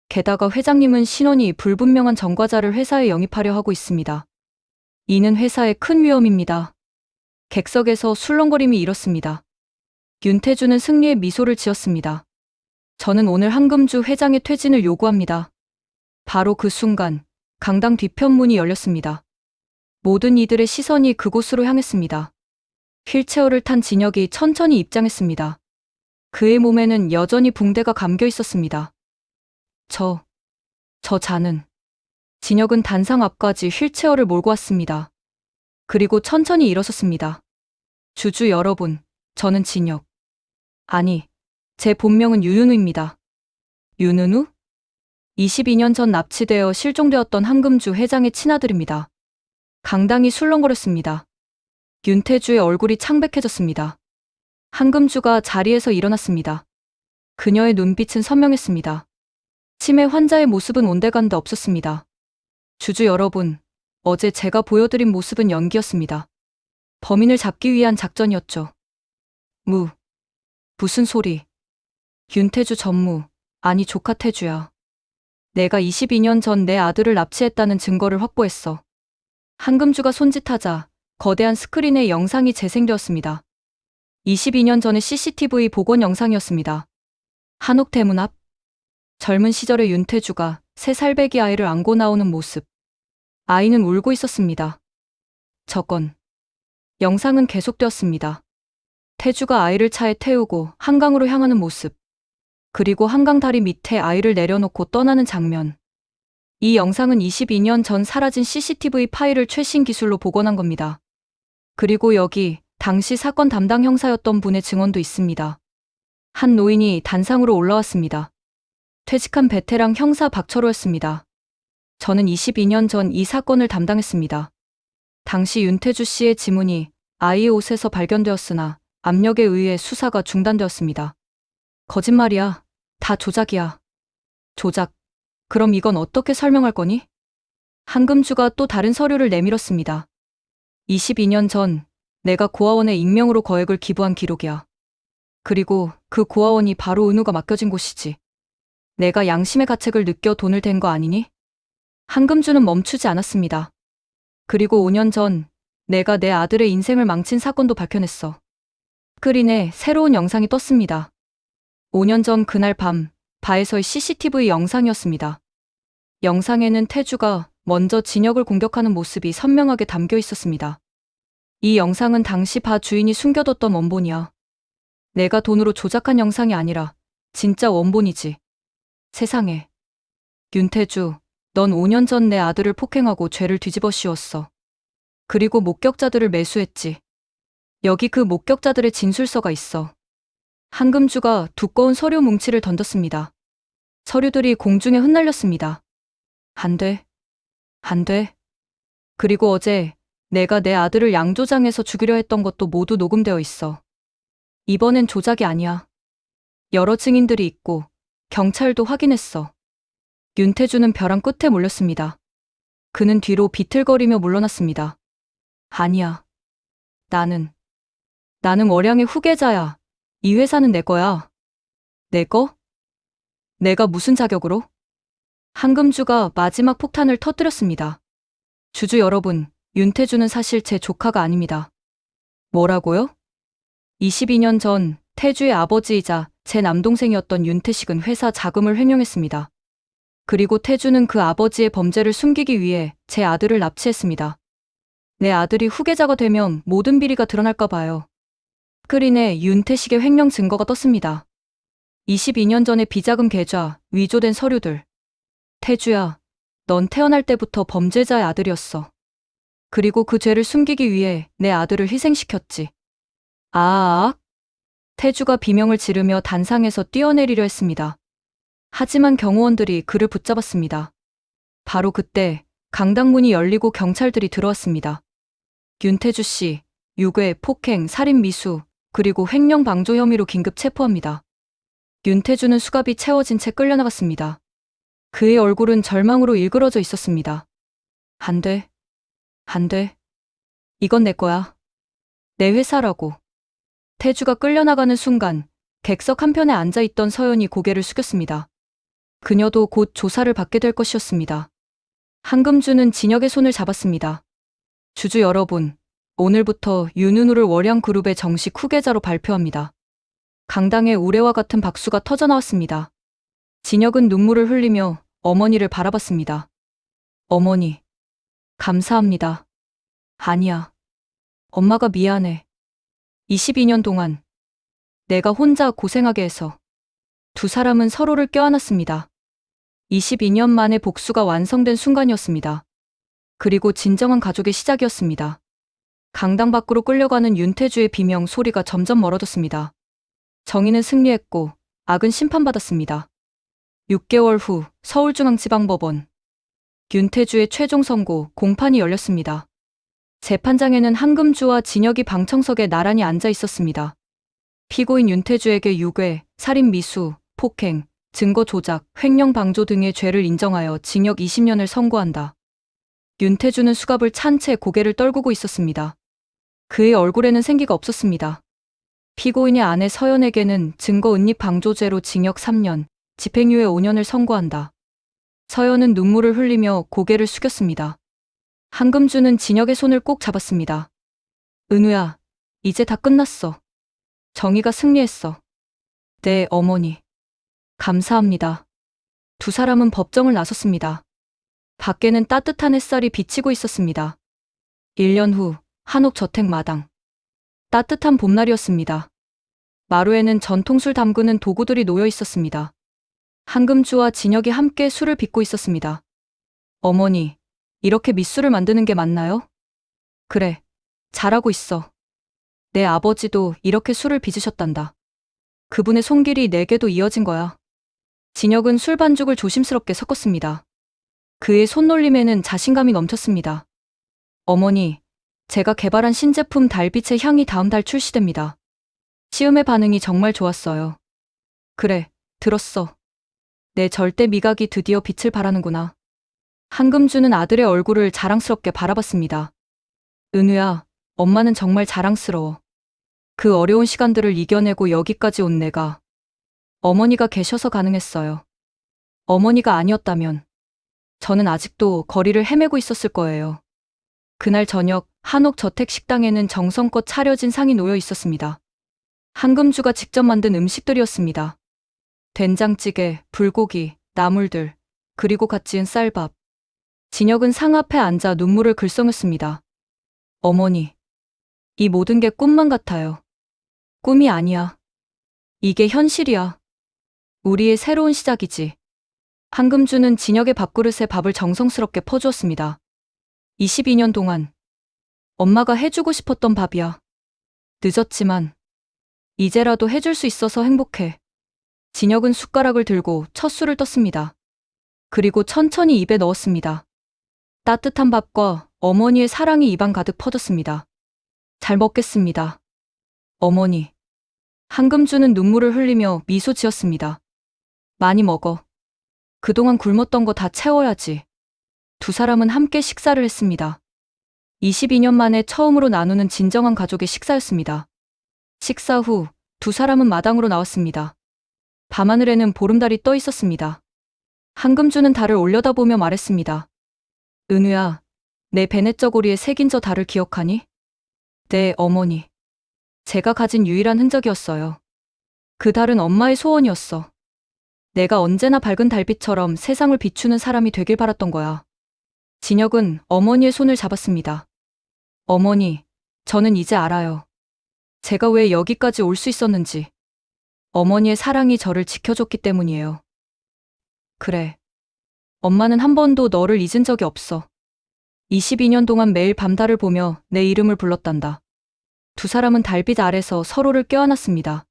S1: 게다가 회장님은 신원이 불분명한 전과자를 회사에 영입하려 하고 있습니다. 이는 회사에 큰 위험입니다. 객석에서 술렁거림이 일었습니다. 윤태주는 승리의 미소를 지었습니다. 저는 오늘 한금주 회장의 퇴진을 요구합니다. 바로 그 순간 강당 뒤편문이 열렸습니다. 모든 이들의 시선이 그곳으로 향했습니다. 휠체어를 탄 진혁이 천천히 입장했습니다. 그의 몸에는 여전히 붕대가 감겨 있었습니다. 저 자는. 진혁은 단상 앞까지 휠체어를 몰고 왔습니다. 그리고 천천히 일어섰습니다. 주주 여러분, 저는 진혁. 아니, 제 본명은 유윤우입니다. 윤은우? 22년 전 납치되어 실종되었던 한금주 회장의 친아들입니다. 강당이 술렁거렸습니다. 윤태주의 얼굴이 창백해졌습니다. 한금주가 자리에서 일어났습니다. 그녀의 눈빛은 선명했습니다. 치매 환자의 모습은 온데간데 없었습니다. 주주 여러분, 어제 제가 보여드린 모습은 연기였습니다. 범인을 잡기 위한 작전이었죠. 무슨 소리. 윤태주 전무, 아니 조카 태주야. 내가 22년 전 내 아들을 납치했다는 증거를 확보했어. 한금주가 손짓하자 거대한 스크린에 영상이 재생되었습니다. 22년 전의 CCTV 복원 영상이었습니다. 한옥대문 앞. 젊은 시절의 윤태주가 3살배기 아이를 안고 나오는 모습. 아이는 울고 있었습니다. 저건. 영상은 계속되었습니다. 태주가 아이를 차에 태우고 한강으로 향하는 모습. 그리고 한강 다리 밑에 아이를 내려놓고 떠나는 장면. 이 영상은 22년 전 사라진 CCTV 파일을 최신 기술로 복원한 겁니다. 그리고 여기 당시 사건 담당 형사였던 분의 증언도 있습니다. 한 노인이 단상으로 올라왔습니다. 퇴직한 베테랑 형사 박철호였습니다. 저는 22년 전 이 사건을 담당했습니다. 당시 윤태주 씨의 지문이 아이의 옷에서 발견되었으나 압력에 의해 수사가 중단되었습니다. 거짓말이야. 다 조작이야. 조작. 그럼 이건 어떻게 설명할 거니? 한금주가 또 다른 서류를 내밀었습니다. 22년 전 내가 고아원에 익명으로 거액을 기부한 기록이야. 그리고 그 고아원이 바로 은우가 맡겨진 곳이지. 내가 양심의 가책을 느껴 돈을 댄 거 아니니? 한금주는 멈추지 않았습니다. 그리고 5년 전 내가 내 아들의 인생을 망친 사건도 밝혀냈어. 스크린에 새로운 영상이 떴습니다. 5년 전 그날 밤 바에서의 CCTV 영상이었습니다. 영상에는 태주가 먼저 진혁을 공격하는 모습이 선명하게 담겨 있었습니다. 이 영상은 당시 바 주인이 숨겨뒀던 원본이야. 내가 돈으로 조작한 영상이 아니라 진짜 원본이지. 세상에. 윤태주, 넌 5년 전 내 아들을 폭행하고 죄를 뒤집어 씌웠어. 그리고 목격자들을 매수했지. 여기 그 목격자들의 진술서가 있어. 한금주가 두꺼운 서류 뭉치를 던졌습니다. 서류들이 공중에 흩날렸습니다. 안 돼. 안 돼. 그리고 어제 내가 내 아들을 양조장에서 죽이려 했던 것도 모두 녹음되어 있어. 이번엔 조작이 아니야. 여러 증인들이 있고 경찰도 확인했어. 윤태주는 벼랑 끝에 몰렸습니다. 그는 뒤로 비틀거리며 물러났습니다. 아니야. 나는 월양의 후계자야. 이 회사는 내 거야. 내 거? 내가 무슨 자격으로? 한금주가 마지막 폭탄을 터뜨렸습니다. 주주 여러분, 윤태주는 사실 제 조카가 아닙니다. 뭐라고요? 22년 전 태주의 아버지이자 제 남동생이었던 윤태식은 회사 자금을 횡령했습니다. 그리고 태주는 그 아버지의 범죄를 숨기기 위해 제 아들을 납치했습니다. 내 아들이 후계자가 되면 모든 비리가 드러날까 봐요. 스크린에 윤태식의 횡령 증거가 떴습니다. 22년 전의 비자금 계좌, 위조된 서류들. 태주야, 넌 태어날 때부터 범죄자의 아들이었어. 그리고 그 죄를 숨기기 위해 내 아들을 희생시켰지. 아, 태주가 비명을 지르며 단상에서 뛰어내리려 했습니다. 하지만 경호원들이 그를 붙잡았습니다. 바로 그때 강당문이 열리고 경찰들이 들어왔습니다. 윤태주 씨, 유괴, 폭행, 살인 미수, 그리고 횡령 방조 혐의로 긴급 체포합니다. 윤태주는 수갑이 채워진 채 끌려나갔습니다. 그의 얼굴은 절망으로 일그러져 있었습니다. 안 돼. 안 돼. 이건 내 거야. 내 회사라고. 태주가 끌려나가는 순간 객석 한편에 앉아있던 서연이 고개를 숙였습니다. 그녀도 곧 조사를 받게 될 것이었습니다. 한금주는 진혁의 손을 잡았습니다. 주주 여러분, 오늘부터 윤은우를 월양그룹의 정식 후계자로 발표합니다. 강당에 우레와 같은 박수가 터져나왔습니다. 진혁은 눈물을 흘리며 어머니를 바라봤습니다. 어머니, 감사합니다. 아니야. 엄마가 미안해. 22년 동안 내가 혼자 고생하게 해서. 두 사람은 서로를 껴안았습니다. 22년 만에 복수가 완성된 순간이었습니다. 그리고 진정한 가족의 시작이었습니다. 강당 밖으로 끌려가는 윤태주의 비명 소리가 점점 멀어졌습니다. 정의는 승리했고 악은 심판받았습니다. 6개월 후 서울중앙지방법원. 윤태주의 최종 선고 공판이 열렸습니다. 재판장에는 한금주와 진혁이 방청석에 나란히 앉아 있었습니다. 피고인 윤태주에게 유괴, 살인 미수, 폭행, 증거 조작, 횡령 방조 등의 죄를 인정하여 징역 20년을 선고한다. 윤태주는 수갑을 찬 채 고개를 떨구고 있었습니다. 그의 얼굴에는 생기가 없었습니다. 피고인의 아내 서연에게는 증거 은닉 방조죄로 징역 3년, 집행유예 5년을 선고한다. 서연은 눈물을 흘리며 고개를 숙였습니다. 한금주는 진혁의 손을 꼭 잡았습니다. 은우야, 이제 다 끝났어. 정의가 승리했어. 네, 어머니. 감사합니다. 두 사람은 법정을 나섰습니다. 밖에는 따뜻한 햇살이 비치고 있었습니다. 1년 후 한옥저택 마당. 따뜻한 봄날이었습니다. 마루에는 전통술 담그는 도구들이 놓여 있었습니다. 한금주와 진혁이 함께 술을 빚고 있었습니다. 어머니, 이렇게 밑술을 만드는 게 맞나요? 그래, 잘하고 있어. 내 아버지도 이렇게 술을 빚으셨단다. 그분의 손길이 내게도 이어진 거야. 진혁은 술 반죽을 조심스럽게 섞었습니다. 그의 손놀림에는 자신감이 넘쳤습니다. 어머니, 제가 개발한 신제품 달빛의 향이 다음 달 출시됩니다. 시음의 반응이 정말 좋았어요. 그래, 들었어. 내 절대 미각이 드디어 빛을 발하는구나. 한금주는 아들의 얼굴을 자랑스럽게 바라봤습니다. 은우야, 엄마는 정말 자랑스러워. 그 어려운 시간들을 이겨내고 여기까지 온 내가. 어머니가 계셔서 가능했어요. 어머니가 아니었다면 저는 아직도 거리를 헤매고 있었을 거예요. 그날 저녁 한옥 저택 식당에는 정성껏 차려진 상이 놓여 있었습니다. 한금주가 직접 만든 음식들이었습니다. 된장찌개, 불고기, 나물들, 그리고 갓 지은 쌀밥. 진혁은 상 앞에 앉아 눈물을 글썽였습니다. 어머니, 이 모든 게 꿈만 같아요. 꿈이 아니야. 이게 현실이야. 우리의 새로운 시작이지. 한금주는 진혁의 밥그릇에 밥을 정성스럽게 퍼주었습니다. 22년 동안 엄마가 해주고 싶었던 밥이야. 늦었지만 이제라도 해줄 수 있어서 행복해. 진혁은 숟가락을 들고 첫 술을 떴습니다. 그리고 천천히 입에 넣었습니다. 따뜻한 밥과 어머니의 사랑이 입안 가득 퍼졌습니다. 잘 먹겠습니다. 어머니. 한금주는 눈물을 흘리며 미소 지었습니다. 많이 먹어. 그동안 굶었던 거 다 채워야지. 두 사람은 함께 식사를 했습니다. 22년 만에 처음으로 나누는 진정한 가족의 식사였습니다. 식사 후 두 사람은 마당으로 나왔습니다. 밤하늘에는 보름달이 떠 있었습니다. 한금주는 달을 올려다보며 말했습니다. 은우야, 내 베넷저고리에 새긴 저 달을 기억하니? 네, 어머니. 제가 가진 유일한 흔적이었어요. 그 달은 엄마의 소원이었어. 내가 언제나 밝은 달빛처럼 세상을 비추는 사람이 되길 바랐던 거야. 진혁은 어머니의 손을 잡았습니다. 어머니, 저는 이제 알아요. 제가 왜 여기까지 올 수 있었는지. 어머니의 사랑이 저를 지켜줬기 때문이에요. 그래. 엄마는 한 번도 너를 잊은 적이 없어. 22년 동안 매일 밤달을 보며 내 이름을 불렀단다. 두 사람은 달빛 아래서 서로를 껴안았습니다.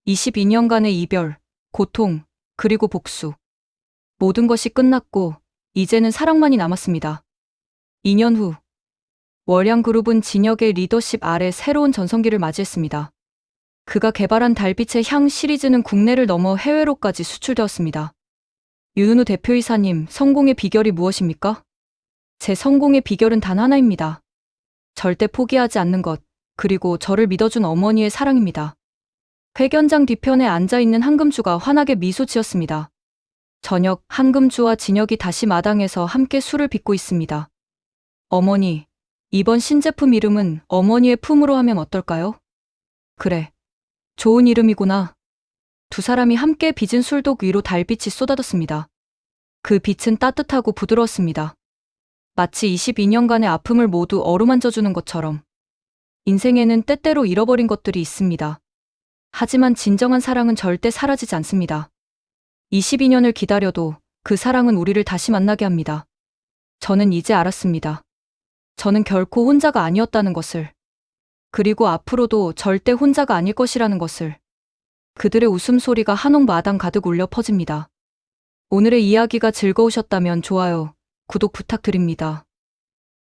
S1: 22년간의 이별, 고통, 그리고 복수. 모든 것이 끝났고 이제는 사랑만이 남았습니다. 2년 후 월양그룹은 진혁의 리더십 아래 새로운 전성기를 맞이했습니다. 그가 개발한 달빛의 향 시리즈는 국내를 넘어 해외로까지 수출되었습니다. 유은우 대표이사님, 성공의 비결이 무엇입니까? 제 성공의 비결은 단 하나입니다. 절대 포기하지 않는 것, 그리고 저를 믿어준 어머니의 사랑입니다. 회견장 뒤편에 앉아있는 한금주가 환하게 미소 지었습니다. 저녁, 한금주와 진혁이 다시 마당에서 함께 술을 빚고 있습니다. 어머니, 이번 신제품 이름은 어머니의 품으로 하면 어떨까요? 그래. 좋은 이름이구나. 두 사람이 함께 빚은 술독 위로 달빛이 쏟아졌습니다. 그 빛은 따뜻하고 부드러웠습니다. 마치 22년간의 아픔을 모두 어루만져주는 것처럼. 인생에는 때때로 잃어버린 것들이 있습니다. 하지만 진정한 사랑은 절대 사라지지 않습니다. 22년을 기다려도 그 사랑은 우리를 다시 만나게 합니다. 저는 이제 알았습니다. 저는 결코 혼자가 아니었다는 것을. 그리고 앞으로도 절대 혼자가 아닐 것이라는 것을. 그들의 웃음소리가 한옥 마당 가득 울려 퍼집니다. 오늘의 이야기가 즐거우셨다면 좋아요, 구독 부탁드립니다.